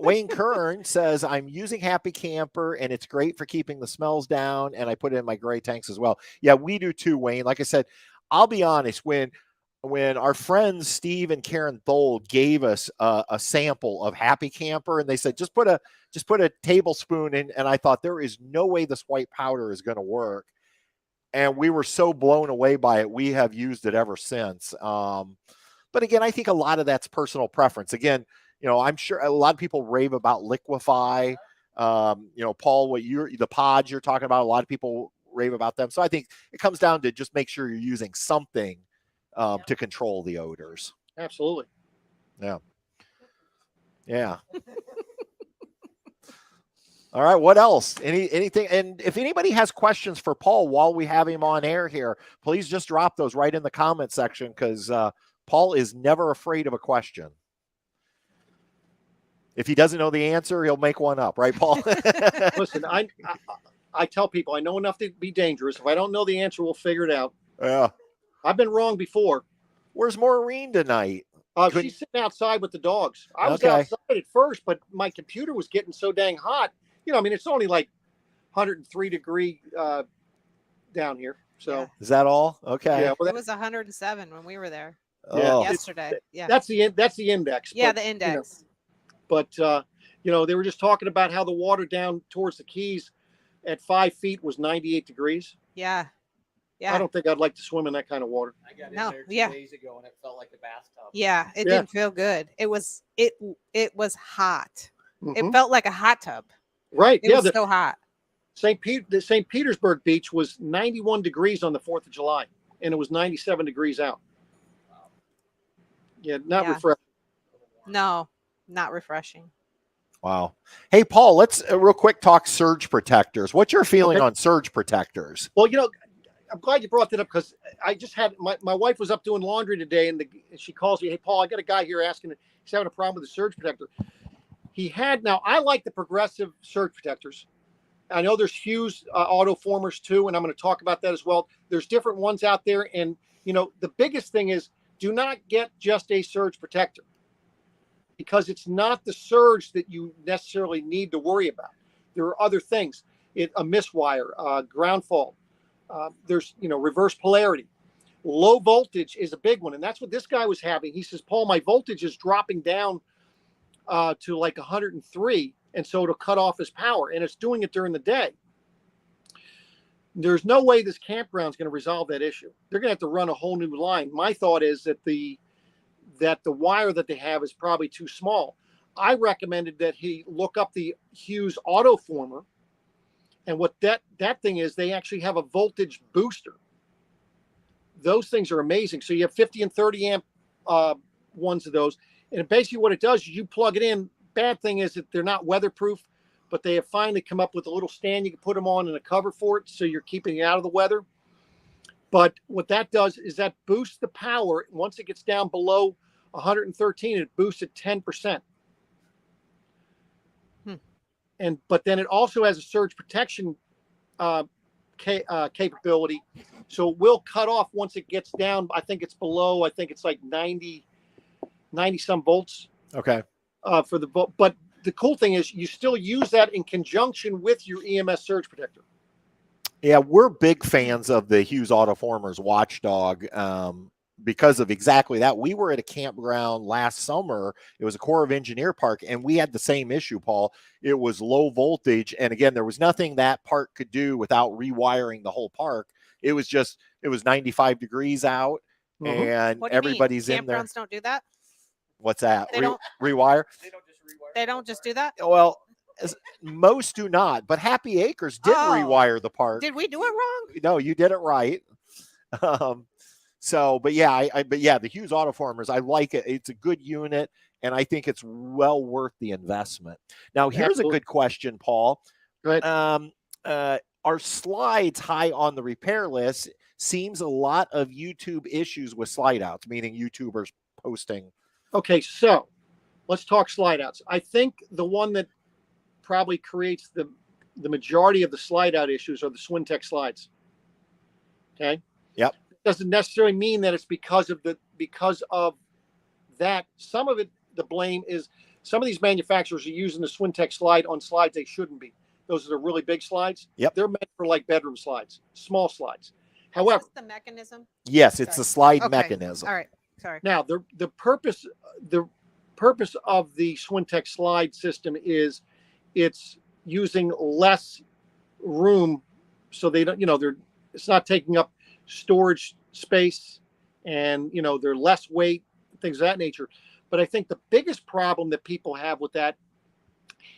Wayne Kern says, I'm using Happy Camper and it's great for keeping the smells down, and I put it in my gray tanks as well. Yeah, we do too, Wayne. Like I said, I'll be honest, when our friends Steve and Karen Thole gave us a sample of Happy Camper, and they said just put a tablespoon in, and I thought there is no way this white powder is going to work, and we were so blown away by it. We have used it ever since. But again, I think a lot of that's personal preference. Again, I'm sure a lot of people rave about Liquify. Paul, the pods you're talking about, a lot of people rave about them. So I think it comes down to just make sure you're using something to control the odors. Absolutely. Yeah. All right. What else? Anything? And if anybody has questions for Paul while we have him on air here, please just drop those right in the comment section, because Paul is never afraid of a question. If he doesn't know the answer, he'll make one up, right, Paul? Listen, I tell people I know enough to be dangerous. If I don't know the answer, we'll figure it out. Yeah. I've been wrong before. Where's Maureen tonight? She's sitting outside with the dogs. I was Okay. outside at first, but my computer was getting so dang hot. It's only like 103 degree down here. So Yeah. Is that all? Okay. yeah, well, It was 107 when we were there Oh. yesterday. Yeah. that's the index. Yeah, but, the index. But they were just talking about how the water down towards the Keys at 5 feet was 98 degrees. Yeah. I Yeah. don't think I'd like to swim in that kind of water. I got in No, there 2 yeah. days ago and it felt like the bathtub. Yeah. It Yeah. didn't feel good. It was hot. Mhm. It felt like a hot tub. Right. It Yeah. was so hot. The St. Petersburg beach was 91 degrees on the 4th of July, and it was 97 degrees out. Yeah, not Yeah. refreshing. No, not refreshing. Wow. Hey, Paul, let's real quick talk surge protectors. What's your feeling Okay. on surge protectors? Well, I'm glad you brought that up, because I just had my wife was up doing laundry today, and she calls me, "Hey, Paul, I got a guy here asking, he's having a problem with the surge protector." Now I like the progressive surge protectors. I know there's Hughes auto formers too, and I'm going to talk about that as well. There's different ones out there, and the biggest thing is, do not get just a surge protector, because it's not the surge that you necessarily need to worry about. There are other things, a miswire, ground fault. There's reverse polarity. Low voltage is a big one, and that's what this guy was having. He says, "Paul, my voltage is dropping down to like 103, and so it'll cut off his power, and it's doing it during the day." There's no way this campground's going to resolve that issue. They're going to have to run a whole new line. My thought is that the wire that they have is probably too small. I recommended that he look up the Hughes auto former, and what that thing is, they actually have a voltage booster. Those things are amazing. So you have 50 and 30 amp ones of those, and basically what it does is you plug it in. Bad thing is that they're not weatherproof, but they have finally come up with a little stand you can put them on and a cover for it, so you're keeping it out of the weather. But what that does is that boosts the power. Once it gets down below 113, it boosts it 10%. But then it also has a surge protection capability, so it will cut off once it gets down. I think it's below. I think it's like 90 some volts. Okay. For the volt. But the cool thing is, you still use that in conjunction with your EMS surge protector. Yeah, we're big fans of the Hughes Autoformers Watchdog because of exactly that. We were at a campground last summer. It was a Corps of Engineer park, and we had the same issue, Paul. It was low voltage, and again, there was nothing that park could do without rewiring the whole park. It was 95 degrees out, and What do you mean? everybody's in there. Campgrounds don't do that? What's that? They don't- Rewire? They don't just rewire. They don't just do that? Well, most do not, but Happy Acres did Oh. rewire the park. Did we do it wrong? No, you did it right. But yeah, the Hughes Autoformers, I like it. It's a good unit. and I think it's well worth the investment. Now, here's Absolutely. a good question, Paul. Go ahead. Are slides high on the repair list? Seems a lot of YouTube issues with slide outs, meaning YouTubers posting. Okay, so let's talk slide outs. I think the one that probably creates the majority of the slide out issues are the Swintech slides. Okay. Yep. Doesn't necessarily mean that it's because of that. Some of it, the blame is some of these manufacturers are using the Swintech slide on slides they shouldn't be. Those are the really big slides. Yep. They're meant for like bedroom slides, small slides. However, Is this the mechanism? Yes, it's the slide Okay. mechanism. All right. Sorry. now the purpose of the Swintech slide system is it's using less room, so they don't, it's not taking up storage space, and they're less weight, things of that nature. But I think the biggest problem that people have with that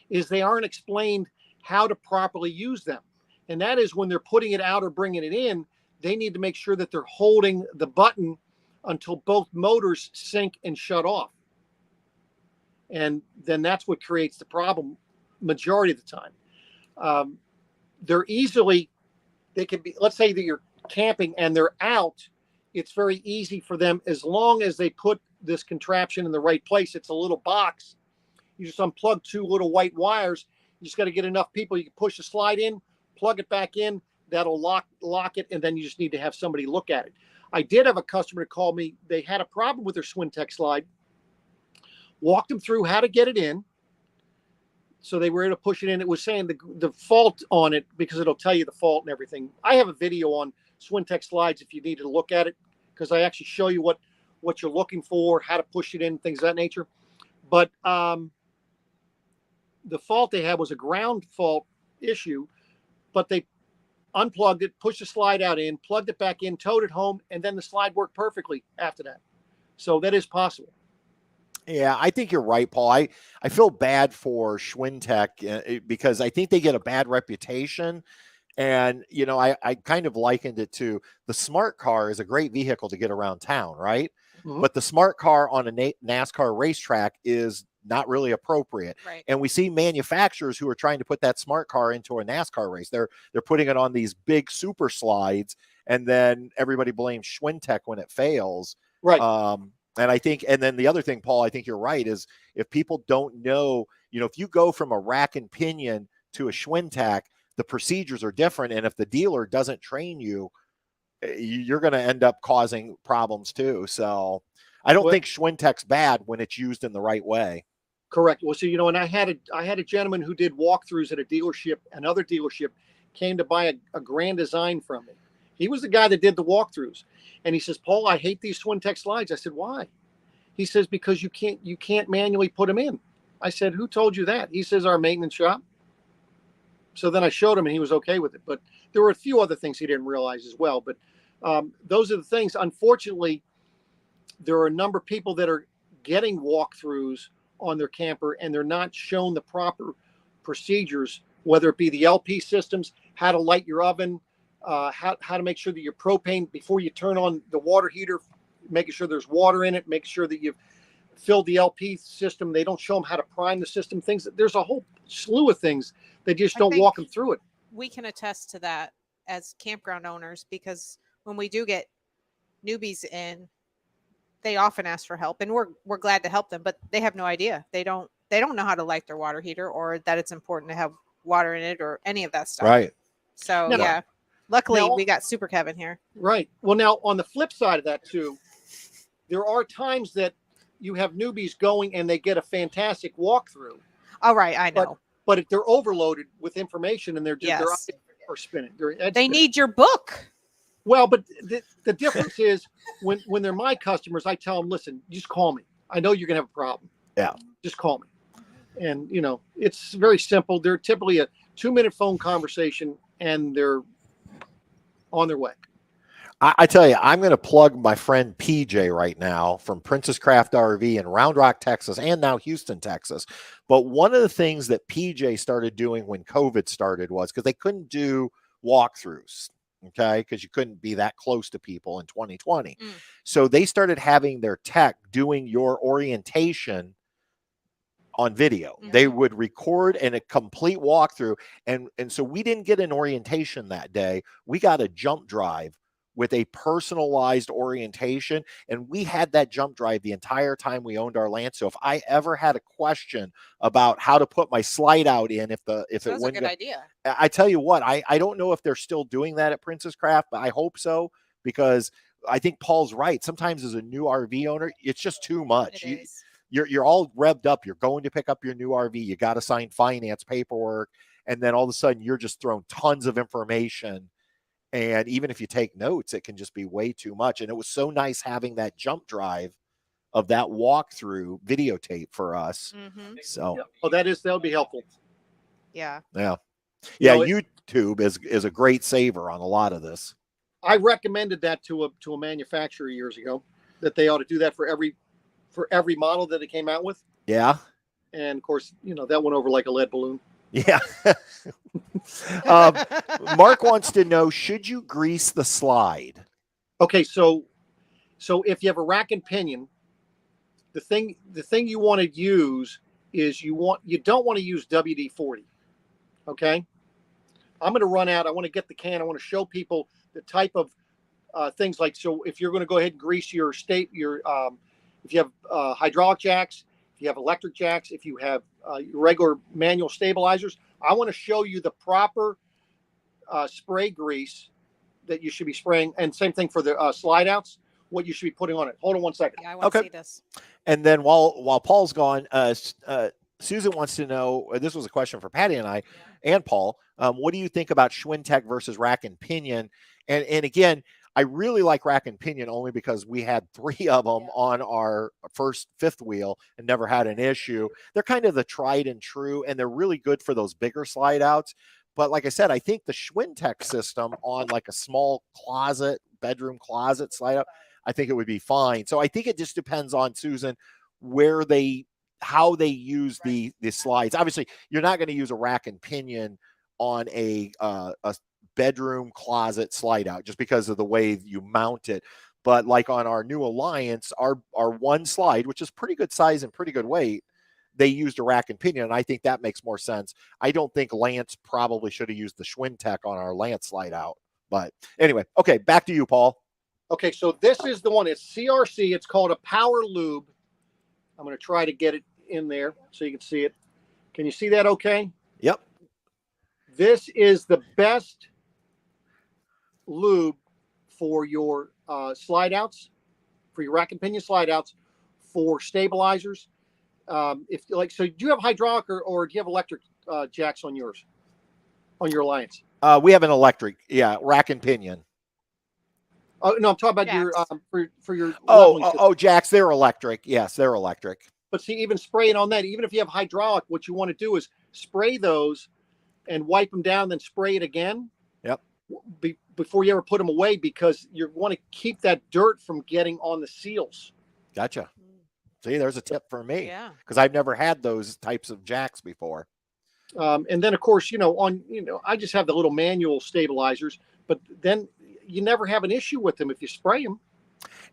is they aren't explained how to properly use them. And that is when they're putting it out or bringing it in, they need to make sure that they're holding the button until both motors sync and shut off. And then that's what creates the problem majority of the time. They can be, let's say that you're camping and they're out, it's very easy for them, as long as they put this contraption in the right place. It's a little box. You just unplug 2 little white wires. You just got to get enough people. You can push the slide in, plug it back in. That'll lock it, and then you just need to have somebody look at it. I did have a customer call me. They had a problem with their Swintech slide. Walked them through how to get it in, so they were able to push it in. It was saying the fault on it, because it'll tell you the fault and everything. I have a video on Swintech slides if you need to look at it, because I actually show you what you're looking for, how to push it in, things of that nature. But the fault they had was a ground fault issue, but they unplugged it, pushed the slide out in, plugged it back in, towed it home, and then the slide worked perfectly after that. So that is possible. Yeah, I think you're right, Paul. I feel bad for Swintech because I think they get a bad reputation. And, I kind of likened it to the smart car is a great vehicle to get around town, right? Mhm. But the smart car on a NASCAR racetrack is not really appropriate. Right. And we see manufacturers who are trying to put that smart car into a NASCAR race. They're putting it on these big super slides, and then everybody blames Swintech when it fails. Right. And then the other thing, Paul, I think you're right, is if people don't know, if you go from a rack and pinion to a Swintech, the procedures are different. And if the dealer doesn't train you, you're going to end up causing problems too. So I don't think Swintech's bad when it's used in the right way. Correct. Well, so, and I had a gentleman who did walkthroughs at a dealership. Another dealership came to buy a Grand Design from me. He was the guy that did the walkthroughs. And he says, Paul, I hate these Swintech slides. I said, why? He says, because you can't manually put them in. I said, who told you that? He says, our maintenance shop. So then I showed him, and he was okay with it. But there were a few other things he didn't realize as well. But those are the things. Unfortunately, there are a number of people that are getting walkthroughs on their camper, and they're not shown the proper procedures, whether it be the LP systems, how to light your oven, how to make sure that your propane, before you turn on the water heater, making sure there's water in it, make sure that you've filled the LP system. They don't show them how to prime the system. There's a whole slew of things. They just don't walk them through it. We can attest to that as campground owners, because when we do get newbies in, they often ask for help, and we're glad to help them, but they have no idea. They don't know how to light their water heater, or that it's important to have water in it, or any of that stuff. Right. So Now- yeah, luckily now- we got Super Kevin here. Right. Well, now on the flip side of that too, there are times that you have newbies going and they get a fantastic walkthrough, All right, I know. but if they're overloaded with information and they're Yes. their eyes are spinning. They're head They spinning. need your book. Well, but the difference is when they're my customers, I tell them, listen, just call me. I know you're gonna have a problem. Yeah. Just call me. And it's very simple. They're typically a 2-minute phone conversation, and they're on their way. I tell you, I'm going to plug my friend PJ right now from Princess Craft RV in Round Rock, Texas, and now Houston, Texas. But one of the things that PJ started doing when COVID started was, because they couldn't do walkthroughs, okay, because you couldn't be that close to people in 2020. So they started having their tech doing your orientation on video. Mhm. They would record and a complete walkthrough. And so we didn't get an orientation that day. We got a jump drive with a personalized orientation. And we had that jump drive the entire time we owned our land. So if I ever had a question about how to put my slide out in, if it That's a wouldn't good go, idea. I tell you what, I don't know if they're still doing that at Princess Craft, but I hope so, because I think Paul's right. Sometimes as a new RV owner, it's just too much. It is. You're all revved up. You're going to pick up your new RV. You got to sign finance paperwork. And then all of a sudden you're just throwing tons of information. And even if you take notes, it can just be way too much. And it was so nice having that jump drive of that walkthrough videotape for us. Mm-hmm. So, Yeah. Oh, that'll be helpful. Yeah. yeah. You Yeah. know, YouTube is a great saver on a lot of this. I recommended that to a manufacturer years ago, that they ought to do that for every model that it came out with. Yeah. And of course, that went over like a lead balloon. Yeah. Mark wants to know, should you grease the slide? Okay, so if you have a rack and pinion, the thing you want to use is you don't want to use WD-40. Okay, I'm going to run out. I want to get the can. I want to show people the type of things like, so if you're going to go ahead and grease if you have hydraulic jacks, if you have electric jacks, if you have regular manual stabilizers, I want to show you the proper spray grease that you should be spraying, and same thing for the slide outs, what you should be putting on it. Hold on one second. Yeah, I want to Okay. see this. And then while Paul's gone, Susan wants to know, this was a question for Patty and I and Paul. What do you think about Schwintek versus rack and pinion? And again, I really like rack and pinion only because we had 3 of them on our first fifth wheel and never had an issue. They're kind of the tried and true, and they're really good for those bigger slide outs. But like I said, I think the Schwintek system on like a small bedroom closet slide out, I think it would be fine. So I think it just depends on, Susan, how they use the slides. Obviously, you're not going to use a rack and pinion on a bedroom closet slide out just because of the way you mount it. But like on our new Alliance, our one slide, which is pretty good size and pretty good weight, they used a rack and pinion, and I think that makes more sense. I don't think Lance probably should have used the Schwintek on our Lance slide out. But anyway, okay, back to you, Paul. Okay, so this is the one. It's CRC. It's called a Power Lube. I'm going to try to get it in there so you can see it. Can you see that okay? Yep. This is the best lube for your slide outs, for your rack and pinion slide outs, for stabilizers. If like, so do you have hydraulic or do you have electric jacks on your Alliance? We have an electric, rack and pinion. Oh no, I'm talking about Jacks. your for your leveling system. jacks, they're electric. Yes, they're electric. But see, even spraying on that, even if you have hydraulic, what you want to do is spray those and wipe them down, then spray it again. Yep. Before you ever put them away, because you want to keep that dirt from getting on the seals. Gotcha. See, there's a tip for me. Yeah. Because I've never had those types of jacks before. And then of course, I just have the little manual stabilizers, but then you never have an issue with them if you spray them.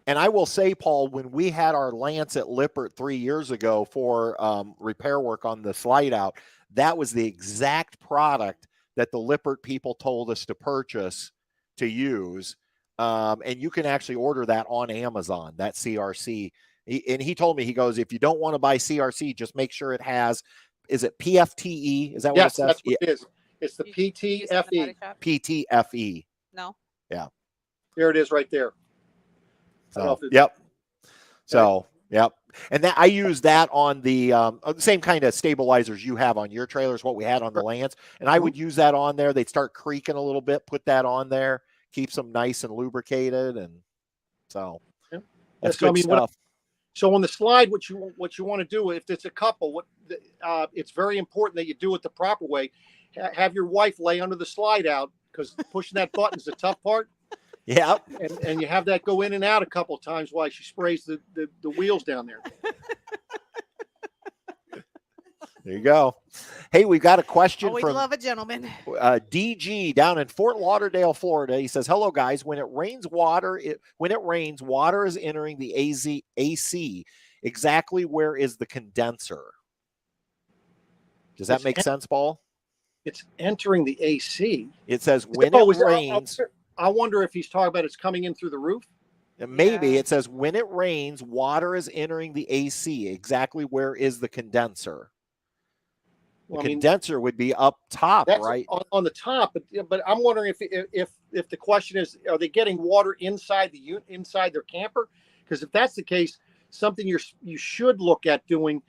And I will say, Paul, when we had our Lance at Lippert 3 years ago for repair work on the slide out, that was the exact product that the Lippert people told us to purchase to use. And you can actually order that on Amazon, that CRC. And he told me, he goes, if you don't want to buy CRC, just make sure it has, is it PFTE? Is that what it Yes, says? that's what it is. It's the You use it in the PTFE. body shop? PTFE. No. There it is right there. I don't know So, if it- yep. So, yep. And that I use that on the same kind of stabilizers you have on your trailers, what we had on the Lance. And I would use that on there. They'd start creaking a little bit, put that on there, keeps them nice and lubricated. And so Yeah. that's So, good stuff. So on the slide, what you want to do, if it's a couple, it's very important that you do it the proper way. Have your wife lay under the slide out, because pushing that button is the tough part. Yeah. And you have that go in and out a couple of times while she sprays the wheels down there. There you go. Hey, we've got a question Oh, we from love a gentleman. DG down in Fort Lauderdale, Florida. He says, "Hello, guys. When it rains, water is entering the AC. Exactly where is the condenser?" Does that It's make en- sense, Paul? It's entering the AC. It says when Oh, it rains. I wonder if he's talking about it's coming in through the roof. And maybe Yeah. it says when it rains, water is entering the AC. Exactly where is the condenser? The Well, I mean, condenser would be up top, that's right? on the top, but I'm wondering if the question is, are they getting water inside inside their camper? Because if that's the case, something you should look at doing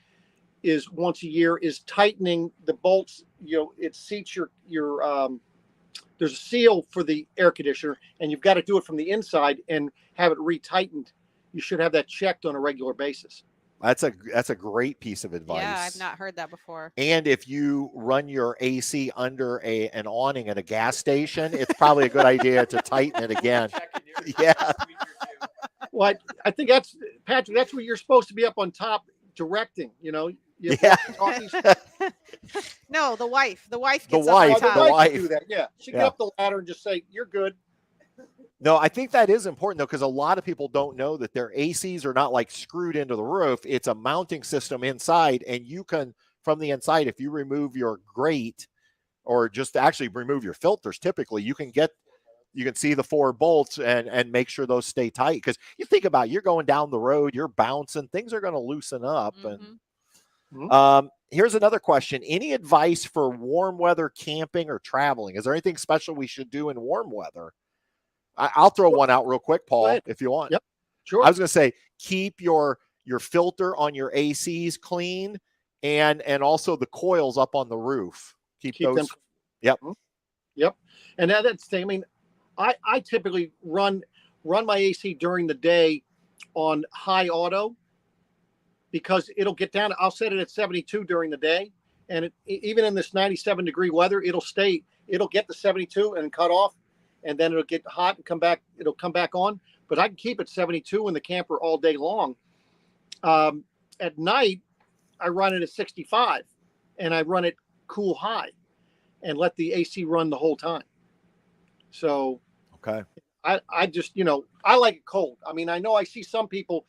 is once a year is tightening the bolts. It seats your there's a seal for the air conditioner, and you've got to do it from the inside and have it retightened. You should have that checked on a regular basis. That's a great piece of advice. Yeah, I've not heard that before. And if you run your AC under an awning at a gas station, it's probably a good idea to tighten it again. Yeah. Well, I think that's Patrick. That's what you're supposed to be up on top directing. You Yeah. No, the wife. The wife The gets wife, up on the top. wife. do that. Yeah, she get Yeah. up the ladder and just say, "You're good." No, I think that is important though, because a lot of people don't know that their ACs are not like screwed into the roof. It's a mounting system inside, and you can, from the inside, if you remove your grate or just actually remove your filters, typically you can see the 4 bolts and make sure those stay tight. Because you think about it, you're going down the road, you're bouncing, things are going to loosen up. And here's another question. Any advice for warm weather camping or traveling? Is there anything special we should do in warm weather? I'll throw one out real quick, Paul, if you want. Yep, sure. I was going to say, keep your filter on your ACs clean, and also the coils up on the roof. Keep those. them. Yep. Yep. And that's the thing. I mean, I typically run my AC during the day on high auto because it'll get down. I'll set it at 72 during the day, and even in this 97-degree weather, it'll get to 72 and cut off. And then it'll get hot and come back. It'll come back on, but I can keep it 72 in the camper all day long. At night, I run it at 65, and I run it cool high, and let the AC run the whole time. So, okay, I just I like it cold. I mean, I know I see some people,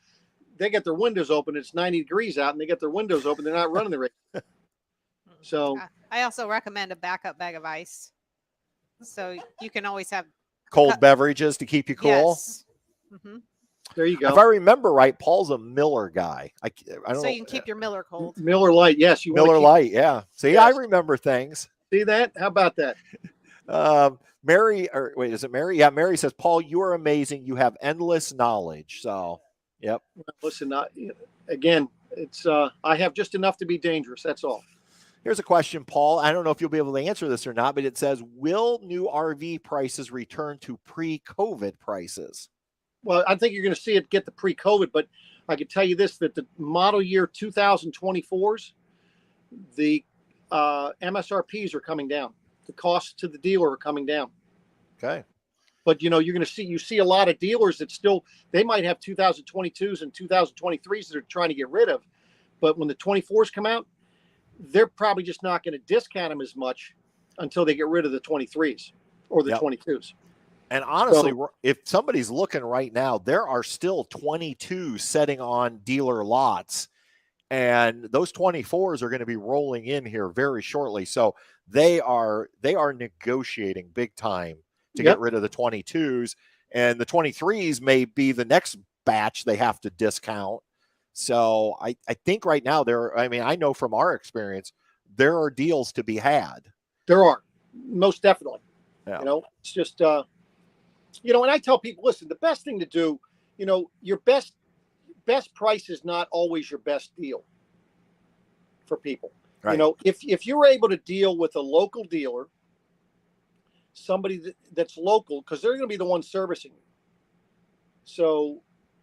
they get their windows open. It's 90 degrees out, and they get their windows open. They're not running the AC. So I also recommend a backup bag of ice. So you can always have cold beverages to keep you cool. Yes. Mm-hmm. There you go. If I remember right, Paul's a Miller guy. I don't know. So you can keep your Miller cold. Miller Lite, yes. Miller Lite, yeah. See, Yes. I remember things. See that? How about that? Mary, or wait, is it Mary? Yeah, Mary says, Paul, you are amazing. You have endless knowledge. So, yep. Listen, again, it's I have just enough to be dangerous. That's all. Here's a question, Paul. I don't know if you'll be able to answer this or not, but it says, will new RV prices return to pre-COVID prices? Well, I think you're going to see it get the pre-COVID, but I can tell you this, that the model year 2024s, the MSRPs are coming down. The costs to the dealer are coming down. Okay. But, you're going to see a lot of dealers that they might have 2022s and 2023s that they're trying to get rid of. But when the 24s come out, they're probably just not going to discount them as much until they get rid of the 23s or the 22s. And honestly, if somebody's looking right now, there are still 22s setting on dealer lots, and those 24s are going to be rolling in here very shortly. So they are negotiating big time to get rid of the 22s, and the 23s may be the next batch they have to discount. So I think right now I know from our experience, there are deals to be had. There are, most definitely. Yeah. It's just, and I tell people, listen, the best thing to do, your best price is not always your best deal for people. Right. If you're able to deal with a local dealer, somebody that's local, because they're going to be the one servicing you. So,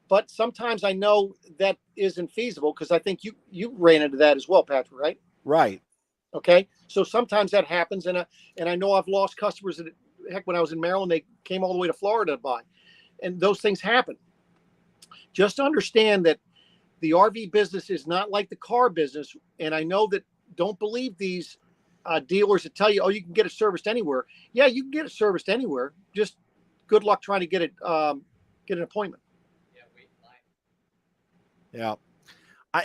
but sometimes I know that isn't feasible, because I think you ran into that as well, Patrick, right? Right. Okay. So sometimes that happens. And I know I've lost customers that, heck, when I was in Maryland, they came all the way to Florida to buy, and those things happen. Just understand that the RV business is not like the car business. And I know that, don't believe these dealers that tell you, oh, you can get it serviced anywhere. Yeah, you can get it serviced anywhere. Just good luck trying to get an appointment. Yeah.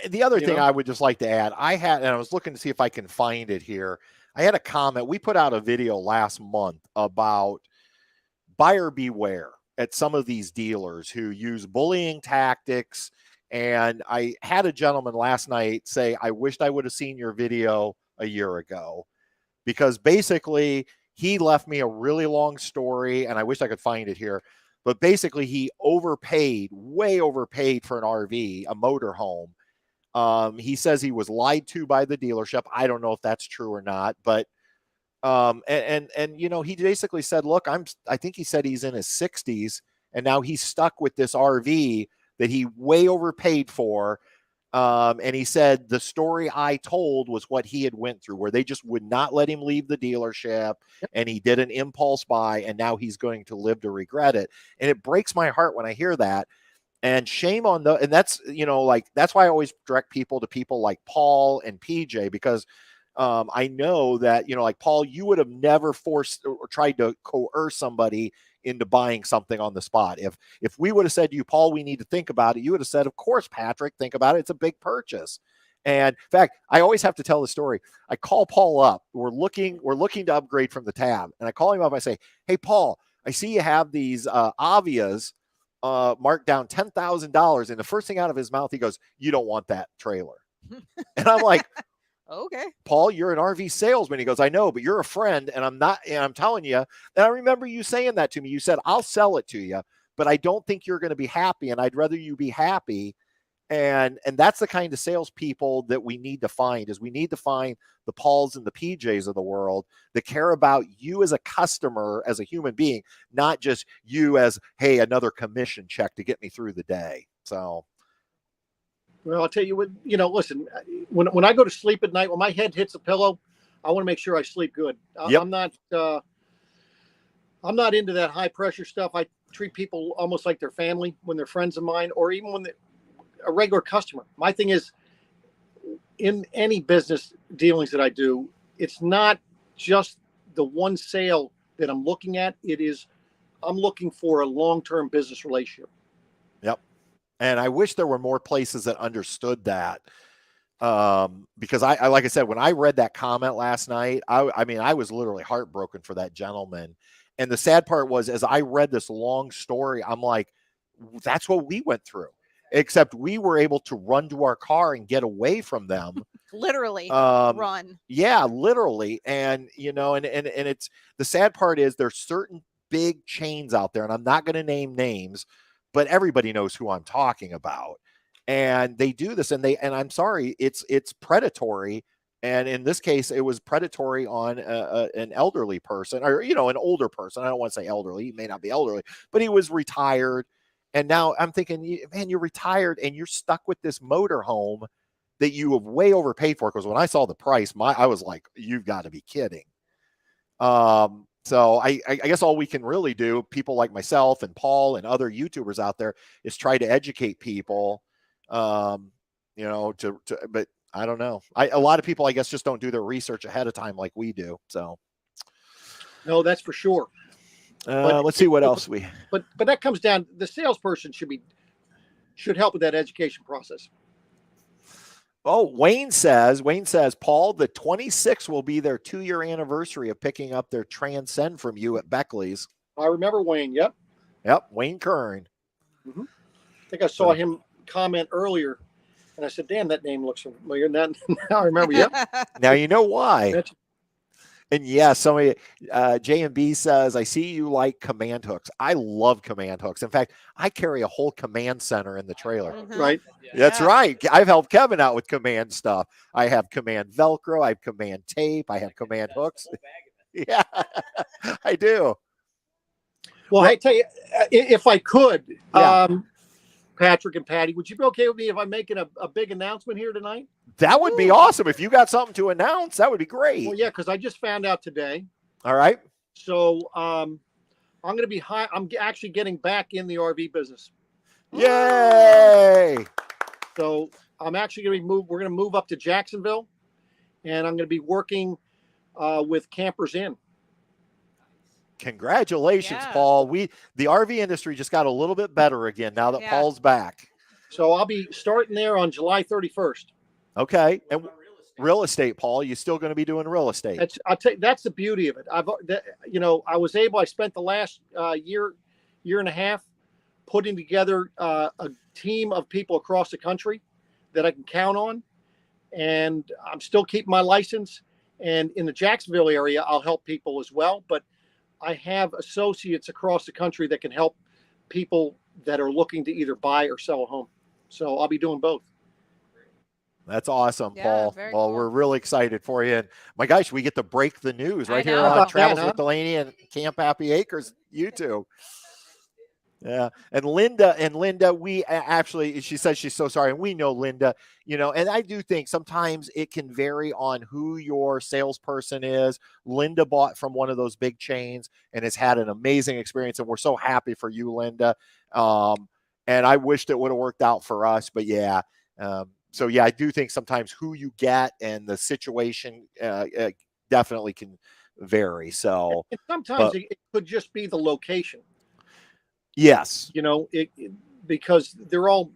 The other You thing know? I would just like to add, and I was looking to see if I can find it here. I had a comment. We put out a video last month about buyer beware at some of these dealers who use bullying tactics. And I had a gentleman last night say, I wished I would have seen your video a year ago, because basically he left me a really long story, and I wish I could find it here. But basically he way overpaid for an RV, a motorhome. He says he was lied to by the dealership. I don't know if that's true or not, but and you know, he basically said, look, I think he said he's in his 60s, and now he's stuck with this RV that he way overpaid for. And he said the story I told was what he had went through, where they just would not let him leave the dealership, and he did an impulse buy, and now he's going to live to regret it. And it breaks my heart when I hear that. And shame on and that's, you know, like, that's why I always direct people to people like Paul and PJ, because I know that, you know, like Paul, you would have never forced or tried to coerce somebody into buying something on the spot. If we would have said to you, Paul, we need to think about it, you would have said, of course, Patrick, think about it. It's a big purchase. And in fact, I always have to tell the story. I call Paul up. We're looking to upgrade from the Tab. And I call him up. I say, hey, Paul, I see you have these Avias marked down $10,000. And the first thing out of his mouth, he goes, you don't want that trailer. And I'm like, Okay. Paul, you're an RV salesman. He goes, I know, but you're a friend, and I'm not, and I'm telling you. And I remember you saying that to me. You said, I'll sell it to you, but I don't think you're going to be happy, and I'd rather you be happy. And that's the kind of salespeople that we need to find. Is we need to find the Pauls and the PJs of the world that care about you as a customer, as a human being, not just you as, hey, another commission check to get me through the day. So, Well, I'll tell you what, you know, listen, when I go to sleep at night, when my head hits a pillow, I want to make sure I sleep good. Yep. I'm not into that high pressure stuff. I treat people almost like they're family when they're friends of mine, or even when they're a regular customer. My thing is, in any business dealings that I do, it's not just the one sale that I'm looking at. I'm looking for a long-term business relationship. yep. And I wish there were more places that understood that. Because I, like I said, when I read that comment last night, I mean, I was literally heartbroken for that gentleman. And the sad part was, as I read this long story, I'm like, that's what we went through, except we were able to run to our car and get away from them. Literally Um, run. Yeah, literally. And, you know, and it's, the sad part is there's certain big chains out there, and I'm not going to name names, but everybody knows who I'm talking about. And they do this, and I'm sorry, it's predatory. And in this case, it was predatory on an elderly person, or, you know, an older person. I don't want to say elderly. He may not be elderly, but he was retired. And now I'm thinking, man, you're retired and you're stuck with this motorhome that you have way overpaid for. Because when I saw the price, I was like, you've got to be kidding. So I guess all we can really do, people like myself and Paul and other YouTubers out there, is try to educate people, you know, but I don't know. A lot of people, I guess, just don't do their research ahead of time like we do. So No, that's for sure. let's see what else But that comes down, the salesperson should help with that education process. Oh, Wayne says, Paul, the 26th will be their 2-year anniversary of picking up their Transcend from you at Beckley's. I remember Wayne. Yep. Wayne Kern. I think I saw him comment earlier, and I said, damn, that name looks familiar. And then now I remember. Yep. Now you know why. And yeah, somebody, J&B says, I see you like command hooks. I love command hooks. In fact, I carry a whole command center in the trailer. Mhm. Right. That's right. I've helped Kevin out with command stuff. I have command Velcro. I have command tape. I have command hooks. Yeah, I do. Well, I tell you, if I could, Yeah. Patrick and Patty, would you be okay with me if I'm making a big announcement here tonight? That would be awesome. If you got something to announce, that would be great. Well, yeah, because I just found out today. All right. So I'm going to be high. I'm actually getting back in the RV business. Yay. So I'm actually going to be we're going to move up to Jacksonville, and I'm going to be working with Campers Inn. Congratulations, Yeah. Paul. The RV industry just got a little bit better again now that Yeah. Paul's back. So I'll be starting there on July 31st. Okay. And real estate, Paul, you still going to be doing real estate? I'll tell you, that's the beauty of it. I spent the last year and a half putting together a team of people across the country that I can count on. And I'm still keeping my license. And in the Jacksonville area, I'll help people as well. But I have associates across the country that can help people that are looking to either buy or sell a home. So I'll be doing both. That's awesome, Yeah, Paul. very Well, cool. we're really excited for you. And my gosh, we get to break the news I right here know. How on about Travels that, with Delaney and Camp Happy Acres YouTube. Yeah. And Linda, we actually, she says she's so sorry. And we know Linda, and I do think sometimes it can vary on who your salesperson is. Linda bought from one of those big chains and has had an amazing experience. And we're so happy for you, Linda. And I wished it would have worked out for us, but yeah. So yeah, I do think sometimes who you get and the situation definitely can vary. So And sometimes it could just be the location. yes. Because they're all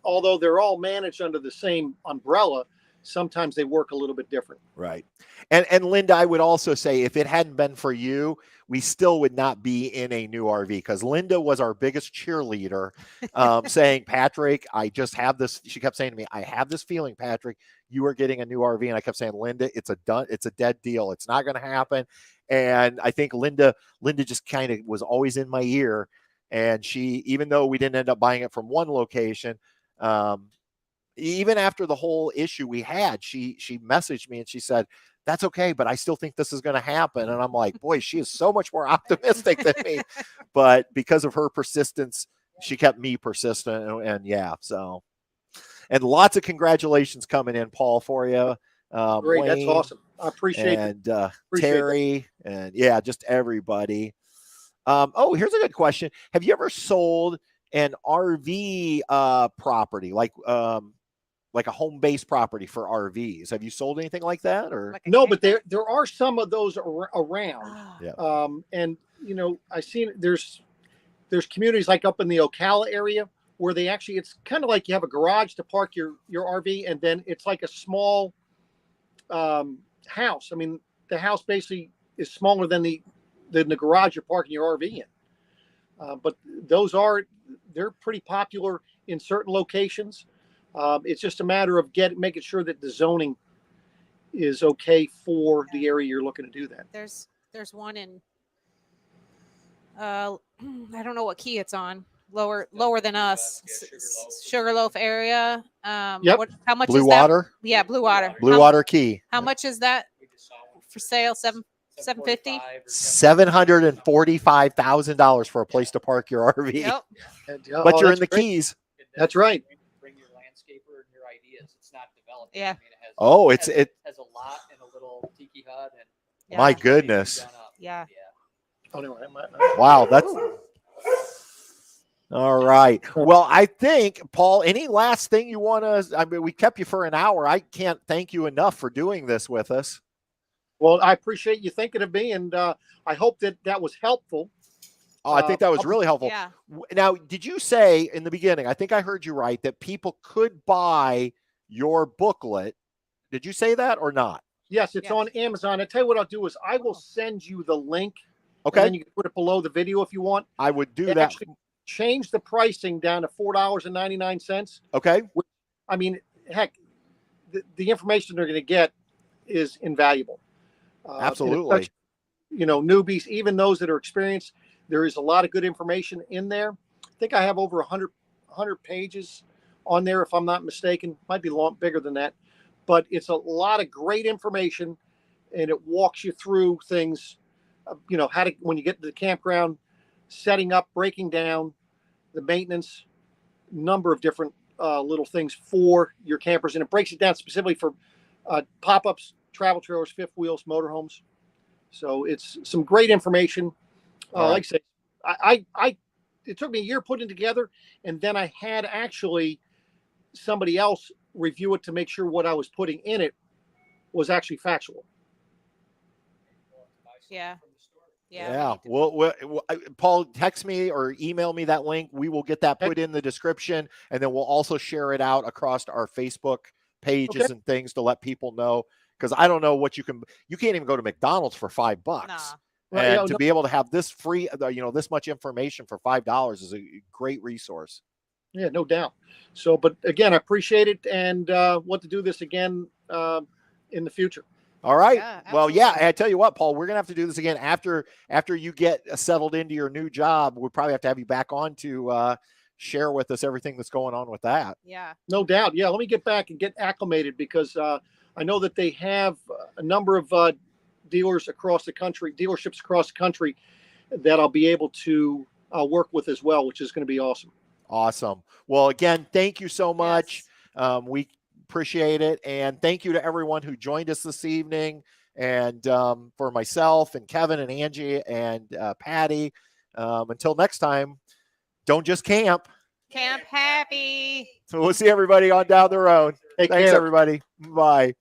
although they're all managed under the same umbrella, sometimes they work a little bit different. Right. And Linda, I would also say if it hadn't been for you, we still would not be in a new RV, because Linda was our biggest cheerleader, saying, Patrick, I just have this. She kept saying to me, I have this feeling, Patrick, you are getting a new RV. And I kept saying, Linda, it's a dead deal. It's not going to happen. And I think Linda just kind of was always in my ear. And she, even though we didn't end up buying it from one location, even after the whole issue we had, she messaged me and she said, that's okay, but I still think this is going to happen. And I'm like, boy, she is so much more optimistic than me. But because of her persistence, she kept me persistent. And yeah, so, and lots of congratulations coming in, Paul, for you. Great. Wayne, That's awesome. I appreciate it. and Appreciate Terry, and yeah, just everybody. Here's a good question. Have you ever sold an RV property, like a home-based property for RVs? Have you sold anything like that? Or Like a No, camper? but there are some of those around. Ah, Yeah. And I seen there's communities like up in the Ocala area where they actually, it's kind of like you have a garage to park your RV, and then it's like a small house. I mean, the house basically is smaller than the garage you're parking your RV in. But they're pretty popular in certain locations. It's just a matter of making sure that the zoning is okay for the area you're looking to do that. there's one in I don't know what key it's on. Lower than us. Sugarloaf area. Yep. How much Blue is that? Water? Yeah, Blue Water. Blue How- Water Key. How much is that for sale? 750? $745,000 for a place to park your RV. Yep. But you're in that's the great. Keys. That's right. Bring your landscaper and your ideas. It's not developed. Yeah. I mean, it has, Oh, it has a lot and a little tiki hut. And Yeah. My goodness. done up. Yeah. Anyway, Wow, that's all right. Well, I think, Paul, any last thing you want to? I mean, we kept you for an hour. I can't thank you enough for doing this with us. well, I appreciate you thinking of me, and I hope that was helpful. Oh, I think that was really helpful. Yeah. Now, did you say in the beginning, I think I heard you right, that people could buy your booklet? Did you say that or not? Yes, it's Yes. on Amazon. I tell you what I'll do is I will send you the link. Okay. And then you can put it below the video if you want. I would do They that. actually change the pricing down to $4.99. Okay. I mean, heck, the information they're going to get is invaluable. And Absolutely. especially, newbies, even those that are experienced, there is a lot of good information in there. I think I have over 100 pages on there, if I'm not mistaken. Might be bigger than that, but it's a lot of great information, and it walks you through things. How to, when you get to the campground, setting up, breaking down the maintenance, number of different little things for your campers, and it breaks it down specifically for pop-ups, travel trailers, fifth wheels, motorhomes. So it's some great information. Like I say, it took me a year putting it together, and then I had actually somebody else review it to make sure what I was putting in it was actually factual. Yeah. from the store. Yeah. we Yeah. need to- Paul, text me or email me that link. We will get that put in the description, and then we'll also share it out across our Facebook pages and things to let people know. Because I don't know what you can't even go to McDonald's for $5. Nah. Well, And yeah, to no- be able to have this free, this much information for $5 is a great resource. Yeah, no doubt. So, but again, I appreciate it and want to do this again in the future. All right. Yeah, Well, yeah, absolutely. I tell you what, Paul, we're gonna have to do this again after you get settled into your new job. We'll probably have to have you back on to share with us everything that's going on with that. Yeah. No doubt. Yeah, let me get back and get acclimated because I know that they have a number of dealerships across the country that I'll be able to work with as well, which is going to be awesome. Awesome. Well, again, thank you so much. Yes. We appreciate it. And thank you to everyone who joined us this evening. And for myself and Kevin and Angie and Patty, until next time, don't just camp. Camp happy. So we'll see everybody on down the road. Take Thanks, care. everybody. Bye.